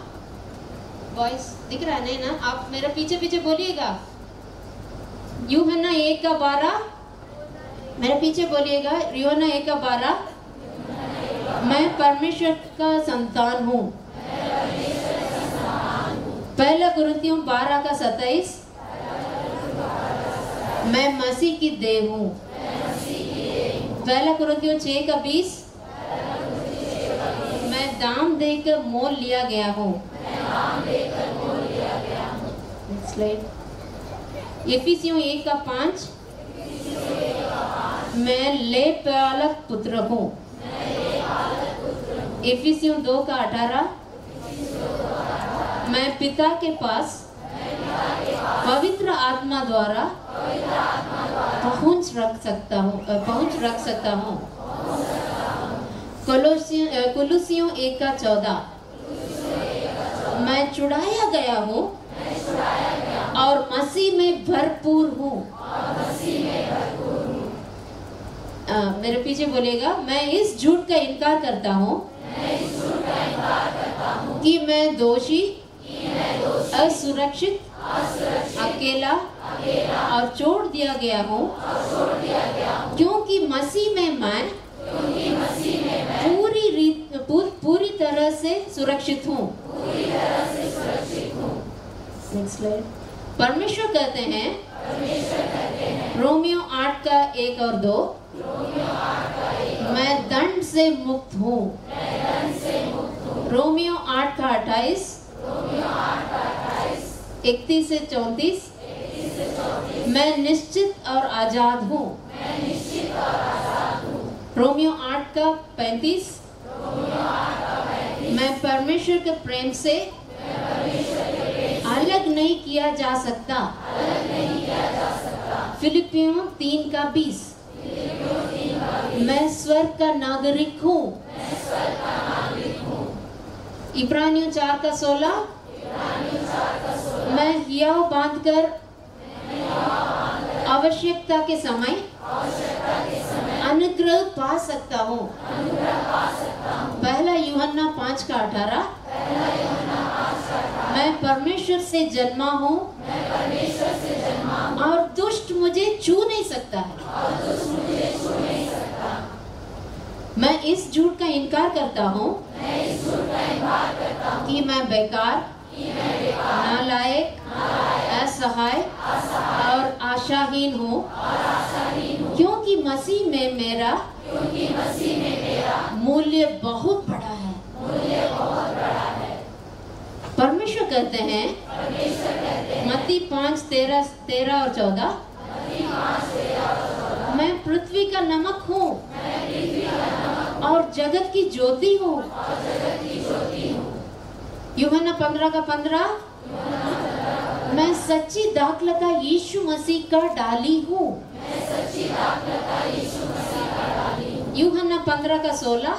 वॉइस दिख रहा है नहीं ना? आप मेरे पीछे पीछे बोलिएगा। यूहन्ना 1:12, मेरे पीछे बोलिएगा। यूहन्ना 1:12, मैं परमेश्वर का संतान हूँ। पहला कुरिन्थियों 12:27, मैं मसीह की देह हूँ। पहला कुरिन्थियों 6:20, मैं दाम देकर मोल लिया गया हूँ। एफिसियों 1:5, मैं ले पालक पुत्र हूँ। एफिसियों 2:18, मैं पिता के पास पवित्र आत्मा द्वारा पहुंच रख सकता हूँ। कुलुसियों 1:14, मैं छुड़ाया गया हूँ और मसीह में भरपूर हूँ। मेरे पीछे बोलेगा। मैं इस झूठ का इनकार करता हूँ कि मैं दोषी, असुरक्षित, अकेला और छोड़ दिया गया हूँ, क्योंकि मसीह में मैं पूरी तरह से सुरक्षित हूँ। Next slide. परमेश्वर कहते हैं रोमियो 8:1 और 2, मैं दंड से मुक्त हूँ। रोमियो 8:28, 31 से 34, मैं निश्चित और आजाद हूँ। रोमियो 8:35, मैं परमेश्वर के प्रेम से अलग नहीं किया जा सकता। फिलिपियों 3:20, मैं स्वर्ग का नागरिक हूँ। इब्रानियों 4:16, मैं हियाव बांधकर आवश्यकता के समय अनुग्रह पा सकता हूँ। पहला यूहन्ना 5:18, मैं परमेश्वर से जन्मा हूँ और दुष्ट मुझे छू नहीं सकता है। मैं इस झूठ का इनकार करता हूँ कि मैं बेकार, नालायक, असहाय और आशाहीन हूँ, क्योंकि मसीह में मेरा मूल्य बहुत बड़ा है। परमेश्वर कहते हैं मत्ती 5:13 और 14, मैं पृथ्वी का नमक हूँ और जगत की ज्योति हूँ। यूहन्ना 15:15, मैं सच्ची दाखलता यीशु मसीह का डाली हूँ। यूहन्ना 15:16,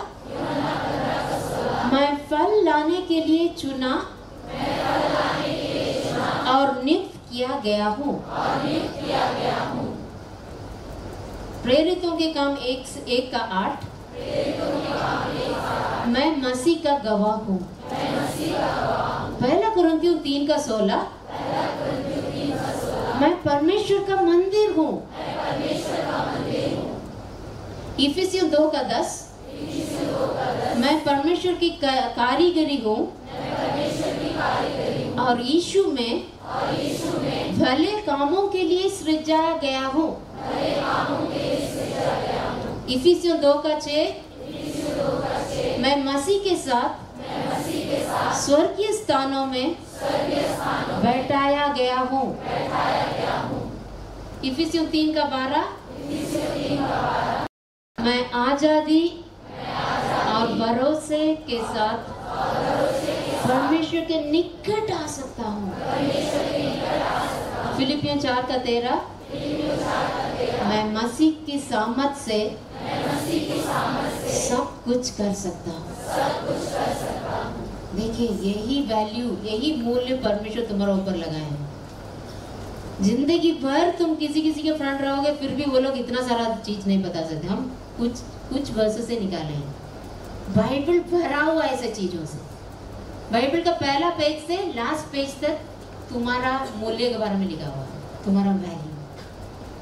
मैं फल लाने के लिए चुना और नियुक्त किया गया हूँ। प्रेरितों के काम 1:8, मैं मसीह का गवाह हूँ। पहला कुरिन्थियों 3:16, मैं परमेश्वर का मंदिर हूँ। इफिसियों 2:10 मैं परमेश्वर की कारीगरी हूँ और यीशु में भले कामों के लिए सृजा गया हूँ। इफिसियों 2:6 मैं मसीह के साथ स्वर्गीय स्थानों में बैठाया गया हूँ। इफिसियों 3:12 मैं आजादी और भरोसे के साथ परमेश्वर के निकट आ सकता हूँ। फिलिपियों 4:13 मैं मसीह की सामर्थ से सब कुछ कर सकता हूँ। देखिए, यही वैल्यू, यही मूल्य परमेश्वर तुम्हारे ऊपर लगाए हैं। जिंदगी भर तुम किसी के फ्रेंड रहोगे, फिर भी वो लोग इतना सारा चीज नहीं बता सकते। हम कुछ वर्ष से निकाले हैं। बाइबल भरा हुआ ऐसे चीजों से। बाइबल का पहला पेज से लास्ट पेज तक तुम्हारा मूल्य के बारे में लिखा हुआ है, तुम्हारा वैल्यू।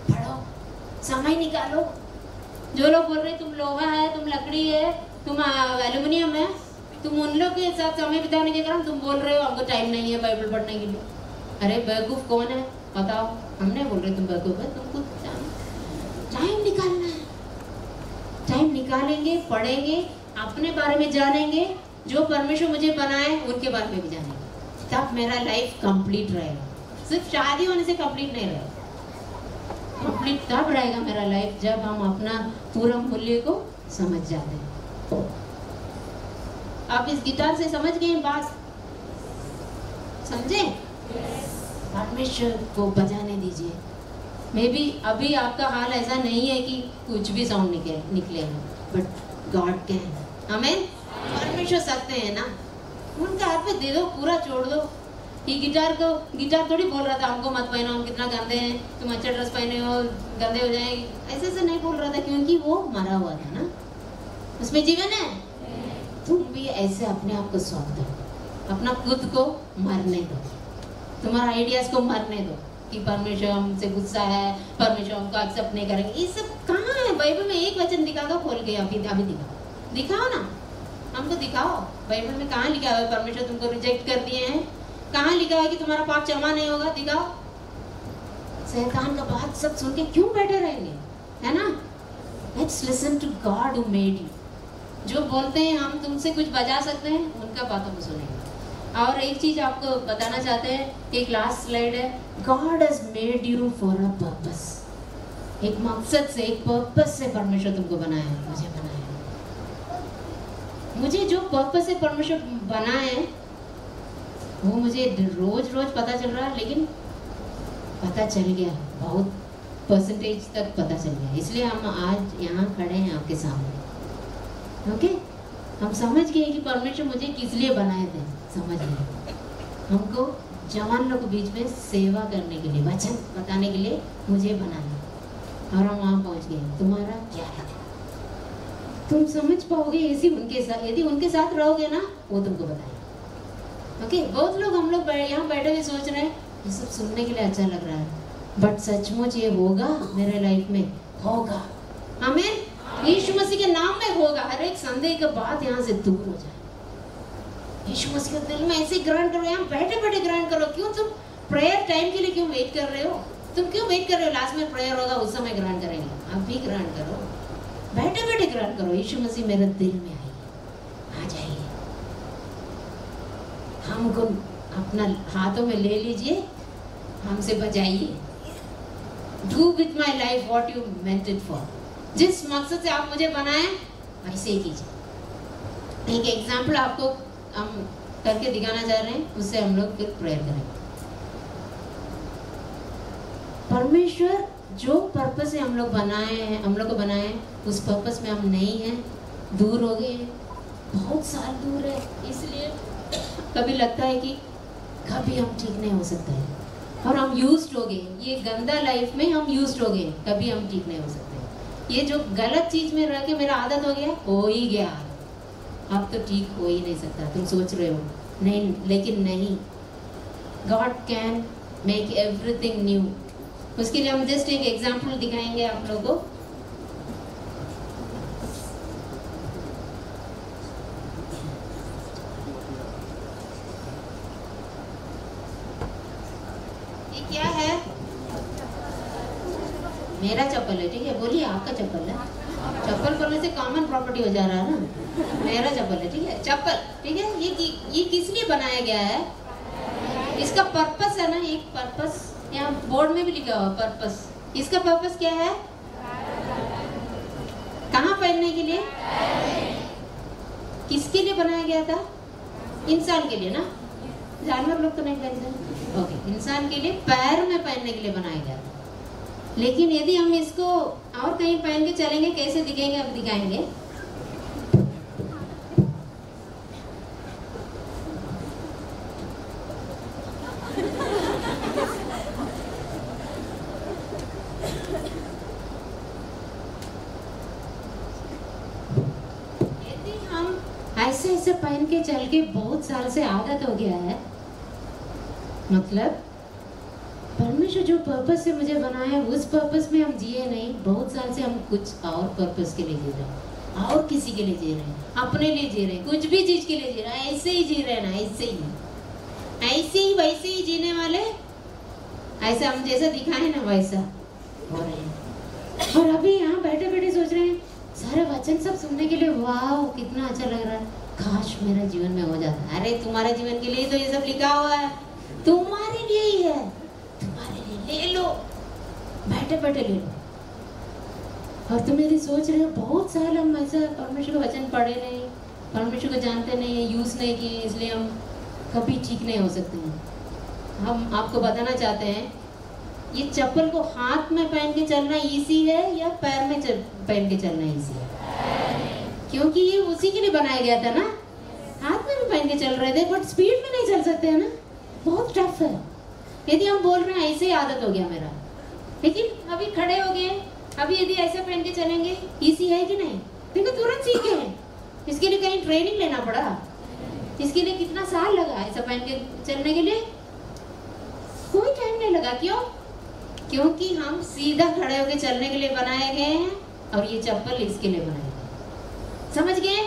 पढ़ो, समय निकालो। जो लोग बोल रहे तुम लोहा है, तुम लकड़ी है, तुम एल्यूमिनियम है, तुम उन लोग के साथ समय बिताने के कारण तुम बोल रहे हो हमको टाइम नहीं है बाइबल पढ़ने के लिए। अरे बेवकूफ कौन है बताओ? हम नहीं बोल रहे तुम बेवकूफ है, तुमको टाइम निकालना है। टाइम निकालेंगे, पढ़ेंगे, अपने बारे में जानेंगे, जो परमेश्वर मुझे बनाए उनके बारे में भी जानेंगे, तब मेरा लाइफ कंप्लीट रहेगा। सिर्फ शादी होने से कंप्लीट नहीं रहेगा। कंप्लीट तब रहेगा मेरा लाइफ जब हम अपना पूरा मूल्य को समझ जाते हैं। आप इस गिटार से समझ गए बात? समझे? परमेश्वर को बजाने दीजिए। मे बी अभी आपका हाल ऐसा नहीं है कि कुछ भी साउंड निकलेगा, बट गॉड कैन। आमीन। परमेश्वर सकते हैं ना, उनका हाथ पे दे दो, पूरा छोड़ दो। ये गिटार थोड़ी बोल रहा था हमको मत पहनो, हम कितना गंदे हैं, तुम अच्छा ड्रेस पहने हो गंदे हो जाएंगे, ऐसे नहीं बोल रहा था, क्योंकि वो मरा हुआ था ना, उसमें जीवन है। तुम भी ऐसे अपने आप को सौंप दो, अपना खुद को मरने दो, तुम्हारा आइडियाज को मरने दो कि परमेश्वर हमसे गुस्सा है, परमेश्वर हमको एक्सेप्ट नहीं करेंगे। ये सब कहाँ है? बाइबल में एक वचन दिखा दो, खोल के अभी दिखाओ ना, हमको दिखाओ। बाइबल में कहाँ लिखा है परमेश्वर तुमको रिजेक्ट कर दिए हैं? कहाँ लिखा है कि तुम्हारा पाप क्षमा नहीं होगा? दिखाओ। शैतान का बात सब सुन के क्यों बैठे रहेंगे, है ना? Let's listen to God who made you. जो बोलते हैं हम तुमसे कुछ बजा सकते हैं, उनका बातों को सुनेंगे। और एक चीज आपको बताना चाहते हैं, एक लास्ट स्लाइड है। God has made you for a purpose. एक मकसद से, एक पर्पस से परमेश्वर तुमको बनाया है, मुझे बनाया है। मुझे जो पर्पस से परमेश्वर बनाए वो मुझे रोज पता चल रहा है, लेकिन पता चल गया, बहुत परसेंटेज तक पता चल गया। इसलिए हम आज यहाँ खड़े हैं आपके सामने। ओके, हम समझ गए कि परमेश्वर मुझे किस लिए बनाए थे, समझ गए। हमको जवान लोग के बीच में सेवा करने के लिए, वचन बताने के लिए मुझे बनाया, और हम वहाँ पहुँच गए। तुम्हारा क्या है? तुम समझ पाओगे यदि उनके साथ रहोगे ना, वो तुमको बताएंगे। ओके, बहुत लोग हम लोग यहाँ बैठे हुए सोच रहे हैं ये सब सुनने के लिए अच्छा लग रहा है, बट सचमुच ये होगा मेरे लाइफ में? होगा। आमीन। यीशु मसीह के नाम में होगा। हर एक संदेह का बात यहाँ से दूर हो जाए। यीशु मसीह के दिल में ऐसे ग्रहण करो, यहाँ बैठे बैठे ग्रहण करो। क्यों तुम प्रेयर टाइम के लिए क्यों वेट कर रहे हो? तुम क्यों वेट कर रहे हो? लास्ट में प्रेयर होगा, उस समय ग्रहण करेंगे। अब भी ग्रहण करो, बैठे बैठे ग्रहण करो। यीशु मसीह मेरे दिल में आ जाइए। हमको अपना हाथों में ले लीजिए, हमसे बजाइए। Do with my life what you meant it for. जिस मकसद से आप मुझे बनाए वैसे ही कीजिए। एक एग्जाम्पल आपको हम करके दिखाना चाह रहे हैं, उससे हम लोग फिर प्रेयर करेंगे। परमेश्वर जो पर्पस से हम लोग बनाए हैं, हम लोग को बनाए हैं, उस पर्पस में हम नहीं हैं, दूर हो गए, बहुत साल दूर है। इसलिए कभी लगता है कि कभी हम ठीक नहीं हो सकते हैं, और हम यूज्ड हो गए। ये गंदा लाइफ में हम यूज्ड हो गए, कभी हम ठीक नहीं हो सकते। ये जो गलत चीज में रह के मेरा आदत हो गया, अब तो ठीक हो ही नहीं सकता। तुम सोच रहे हो नहीं, लेकिन नहीं, God can make everything new. उसके लिए हम जस्ट एक एग्जाम्पल दिखाएंगे आप लोगों को। ये क्या है? मेरा चप्पल है, ठीक है, बोलिए आपका चप्पल है। चप्पल बोलने से कॉमन प्रॉपर्टी हो जा रहा है ना। मेरा चप्पल है, ठीक है, चप्पल, ठीक है। ये किस लिए बनाया गया है? इसका पर्पस है ना, एक पर्पस यहाँ बोर्ड में भी लिखा हुआ पर्पस। इसका पर्पस क्या है? कहाँ पहनने के लिए? किसके लिए बनाया गया था? इंसान के लिए ना, जानवर लोग तो नहीं पहनते। ओके, इंसान के लिए पैर में पहनने के लिए बनाया गया था। लेकिन यदि हम इसको और कहीं पहन के चलेंगे कैसे दिखेंगे? अब दिखाएंगे। यदि हम ऐसे ऐसे पहन के चल के बहुत साल से आदत हो गया है, मतलब परमेश्वर जो पर्पस से मुझे बनाया उस पर्पस में हम जिए नहीं, बहुत साल से हम कुछ और पर्पस के लिए जी रहे हैं, और किसी के लिए जी रहे हैं, अपने लिए जी रहे हैं, कुछ भी चीज के लिए जी रहे हैं। ऐसे ही जी रहे हैं ना, ऐसे ही वैसे ही जीने वाले, ऐसा हम जैसा दिखाए ना वैसा हो रहे हैं। और अभी यहाँ बैठे बैठे सोच रहे हैं सारे वचन सब सुनने के लिए, वाह कितना अच्छा लग रहा है, काश मेरा जीवन में हो जाता। अरे तुम्हारे जीवन के लिए तो ये सब लिखा हुआ है, तुम्हारे लिए ही है, तुम्हारे लिए ले लो, बैठे बैठे ले लो। और तुम यदि सोच रहे हो बहुत साल हम ऐसा परमेश्वर का वचन पढ़े नहीं, परमेश्वर को जानते नहीं है, यूज नहीं किए, इसलिए हम कभी ठीक नहीं हो सकते हैं। हम आपको बताना चाहते हैं ये चप्पल को हाथ में पहन के चलना इजी है या पैर में पहन के चलना इजी है? क्योंकि ये उसी के लिए बनाया गया था ना। हाथ में भी पहन के चल रहे थे, बट स्पीड में नहीं चल सकते हैं ना, बहुत टफ है। यदि हम बोल रहे हैं ऐसे ही आदत हो गया मेरा, लेकिन अभी खड़े हो गए, अभी यदि ऐसे पहन के चलेंगे इजी है कि नहीं? देखो तुरंत सीख गए। इसके लिए कहीं ट्रेनिंग लेना पड़ा? इसके लिए कितना साल लगा ऐसा पहन के चलने के लिए? कोई टाइम नहीं लगा। क्यों? क्योंकि हम सीधा खड़े होके चलने के लिए बनाए गए हैं, और ये चप्पल इसके लिए बनाए गए। समझ गए?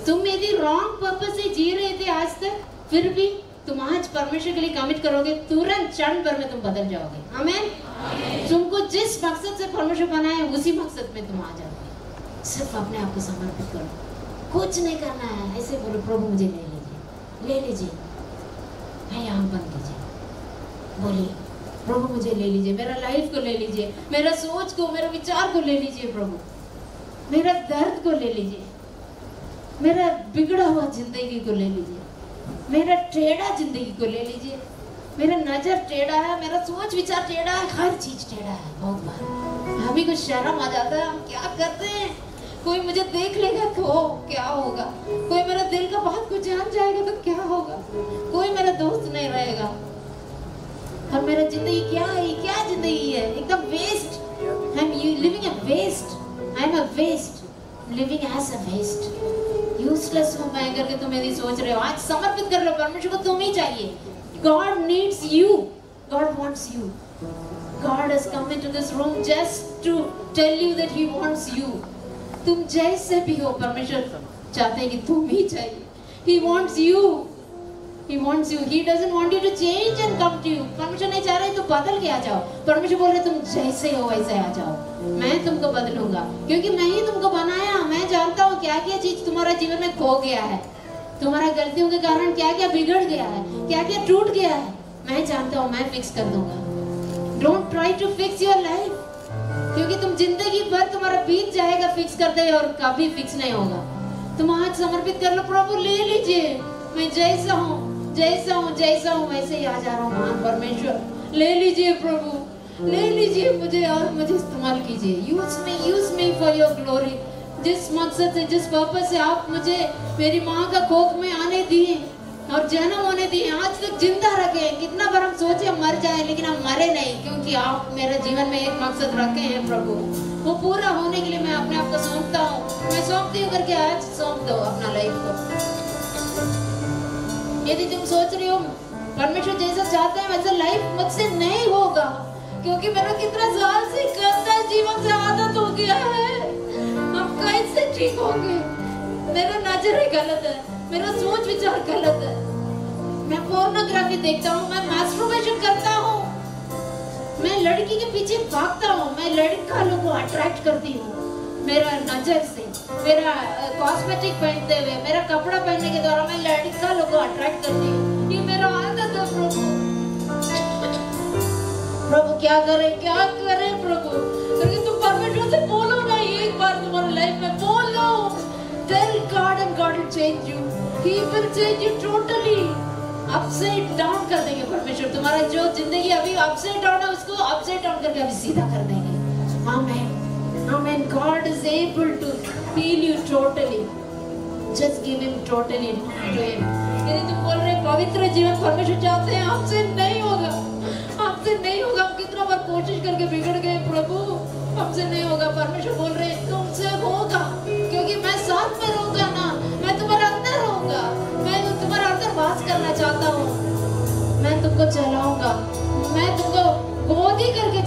तुम यदि रॉन्ग पर्पस से जी रहे थे आज तक, फिर भी तुम आज परमेश्वर के लिए कमिट करोगे, तुरंत क्षण भर में तुम बदल जाओगे। आमीन। तुमको जिस मकसद से परमेश्वर बनाया उसी मकसद में तुम आ जाओगे। सिर्फ अपने आप को समर्पित करो, कुछ नहीं करना है। ऐसे बोलो, प्रभु मुझे ले लीजिए, ले लीजिए, मैं यहाँ बन कीजिए। बोलिए, प्रभु मुझे ले लीजिए, मेरा लाइफ को ले लीजिए, मेरा सोच को, मेरा विचार को ले लीजिए प्रभु, मेरा दर्द को ले लीजिए, मेरा बिगड़ा हुआ जिंदगी को ले लीजिए, मेरा टेढ़ा जिंदगी को ले लीजिए। मेरा नजर टेढ़ा है, मेरा सोच विचार टेढ़ा है, हर चीज टेढ़ा है। बहुत बार हमें कुछ शर्म आ जाता है, हम क्या करते हैं, कोई मुझे देख लेगा तो क्या होगा, कोई मेरा दिल का बहुत कुछ जान जाएगा तो क्या होगा, कोई मेरा दोस्त नहीं रहेगा, और मेरा जिंदगी क्या है, क्या जिंदगी है, एकदम waste. I am living a waste, I am a waste, living as a waste, useless हूँ मैं करके तुम यदि सोच रहे हो, आज समर्पित कर लो। परमेश्वर को तुम ही चाहिए। God needs you, God wants you, God has come into this room just to tell you that He wants you. तुम जैसे भी हो, परमेश्वर चाहते हैं कि तुम ही चाहिए। He wants you, He wants you, He doesn't want you to change and come to you. परमेश्वर नहीं चाह रहे तो बदल के आ जाओ। परमेश्वर बोल रहे तुम जैसे हो वैसे आ जाओ, मैं तुमको बदलूंगा, क्योंकि मैं ही तुमको बनाया। मैं जानता हूँ क्या क्या चीज तुम्हारा जीवन में खो गया है, तुम्हारा गलतियों के कारण क्या क्या बिगड़ गया है, क्या क्या टूट गया है, मैं जानता हूँ, मैं फिक्स कर दूंगा। Don't try to fix your life, क्योंकि तुम जिंदगी भर तुम्हारा बीत जाएगा फिक्स करते, और कभी फिक्स नहीं होगा। तुम आज समर्पित कर लो, प्रभु ले लीजिए, मैं जैसा हूँ जैसा हूँ जैसा हूँ वैसे ही आ जा रहा हूँ। महान परमेश्वर ले लीजिए, प्रभु ले लीजिए मुझे, और मुझे इस्तेमाल कीजिए। Use me for your glory. जिस मकसद से, जिस पर्पस से आप मुझे मेरी माँ का कोख में आने दिए और जन्म होने दिए, आज तक जिंदा रखे। कितना बार हम सोचे हम मर जाए, लेकिन हम मरे नहीं, क्योंकि आप मेरे जीवन में एक मकसद रखे हैं प्रभु। वो पूरा होने के लिए मैं अपने आप को सौंपता हूँ। मैं सौंपती हूँ करके आज सौंप दो अपना लाइफ को। यदि तुम सोच रही हो परमेश्वर जैसा चाहते हैं वैसा लाइफ मुझसे नहीं होगा, क्योंकि मेरा कितना साल से गंदा जीवन से आदत हो गया है, हम कैसे ठीक होंगे? मेरा नजर गलत है, मेरा सोच विचार गलत है, मैं पोर्नोग्राफी देखता हूँ, मैं मास्टरबेशन करता हूँ, मैं लड़की के पीछे भागता हूँ, मैं लड़का लोगों को अट्रैक्ट करती हूँ मेरा नजर से, मेरा कॉस्मेटिक पहनते हुए, मेरा कपड़ा पहनने के द्वारा मैं लड़का लोगों को अट्रैक्ट करती हूँ। ये मेरा आदत है प्रभु। प्रभु क्या करे प्रभु? क्योंकि तुम परमेश्वर से बोलो ना, एक बार तुम्हारी लाइफ में बोलो, tell God and God will change you, he will change you totally. Upside down कर देंगे परमेश्वर। तुम्हारा जो जिंदगी अभी अपसाइड डाउन है उसको अपसाइड डाउन करके अभी सीधा कर देंगे। आमेन आमेन। God is able to heal you totally. Just give him totally to him. यदि तुम बोल रहे पवित्र जीवन परमेश्वर चाहते हैं, आपसे नहीं होगा, आपसे नहीं होगा। हम कितना बार कोशिश करके बिगड़ गए प्रभु, हमसे नहीं होगा। परमेश्वर बोल रहे तुमसे होगा, क्योंकि मैं साथ में रहूंगा ना, मैं तुम्हारे अंदर रहूंगा, मैं तुम्हारे अंदर वास करना चाहता हूँ। मैं तुमको चलाऊंगा, मैं तुमको गोदी करके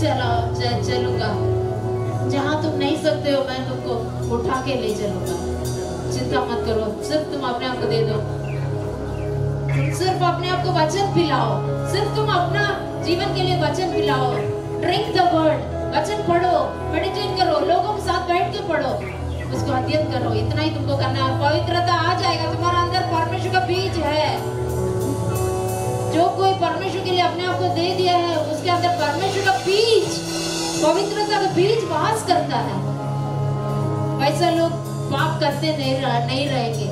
चलूंगा। जहाँ तुम नहीं सकते हो मैं तुमको उठा के ले चलूंगा। चिंता मत करो, सिर्फ तुम अपने आप को दे दो, सिर्फ अपने आप को वचन पिलाओ, सिर्फ तुम अपना जीवन के लिए वचन पिलाओ। ड्रिंक द वर्ड, वचन पढ़ो, मेडिटेट करो, लोगों के साथ बैठ के पढ़ो, उसको अध्ययन करो। इतना ही तुमको करना है, पवित्रता आ जाएगा। तुम्हारा अंदर परमेश्वर का बीज है। जो कोई परमेश्वर के लिए अपने आप को दे दिया है, उसके अंदर परमेश्वर का बीज, पवित्रता का बीज वास करता है। वैसा लोग पाप करते नहीं रहेंगे।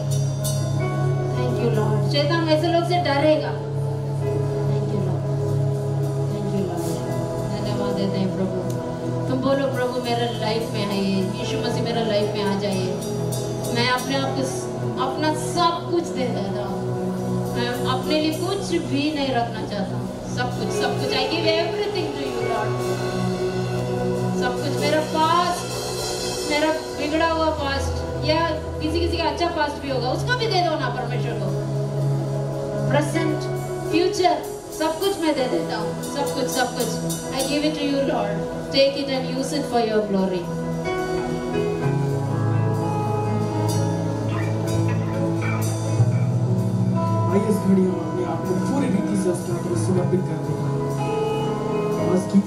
Thank you lord. शैतान वैसे लोग से डरेगा। Thank you lord, thank you lord. धन्यवाद देते हैं प्रभु। तुम बोलो प्रभु मेरे लाइफ में आइए, यीशु मसीह मेरा लाइफ में आ जाइए। मैं अपने आप को अपना सब कुछ दे देता हूँ। मैं अपने लिए कुछ भी नहीं रखना चाहता हूँ। सब कुछ I give everything to you Lord. सब कुछ, मेरा पास्ट, मेरा बिगड़ा हुआ पास्ट या किसी का अच्छा पास्ट भी होगा, उसको भी दे दो ना परमेश्वर को। प्रेजेंट, फ्यूचर, सब कुछ मैं दे देता हूँ। सब कुछ I give it to you Lord. Take it and use it for your glory. इस घड़ी हम अपने आप को पूरी रीति से उसके ऊपर समर्पित कर देंगे। बस कीप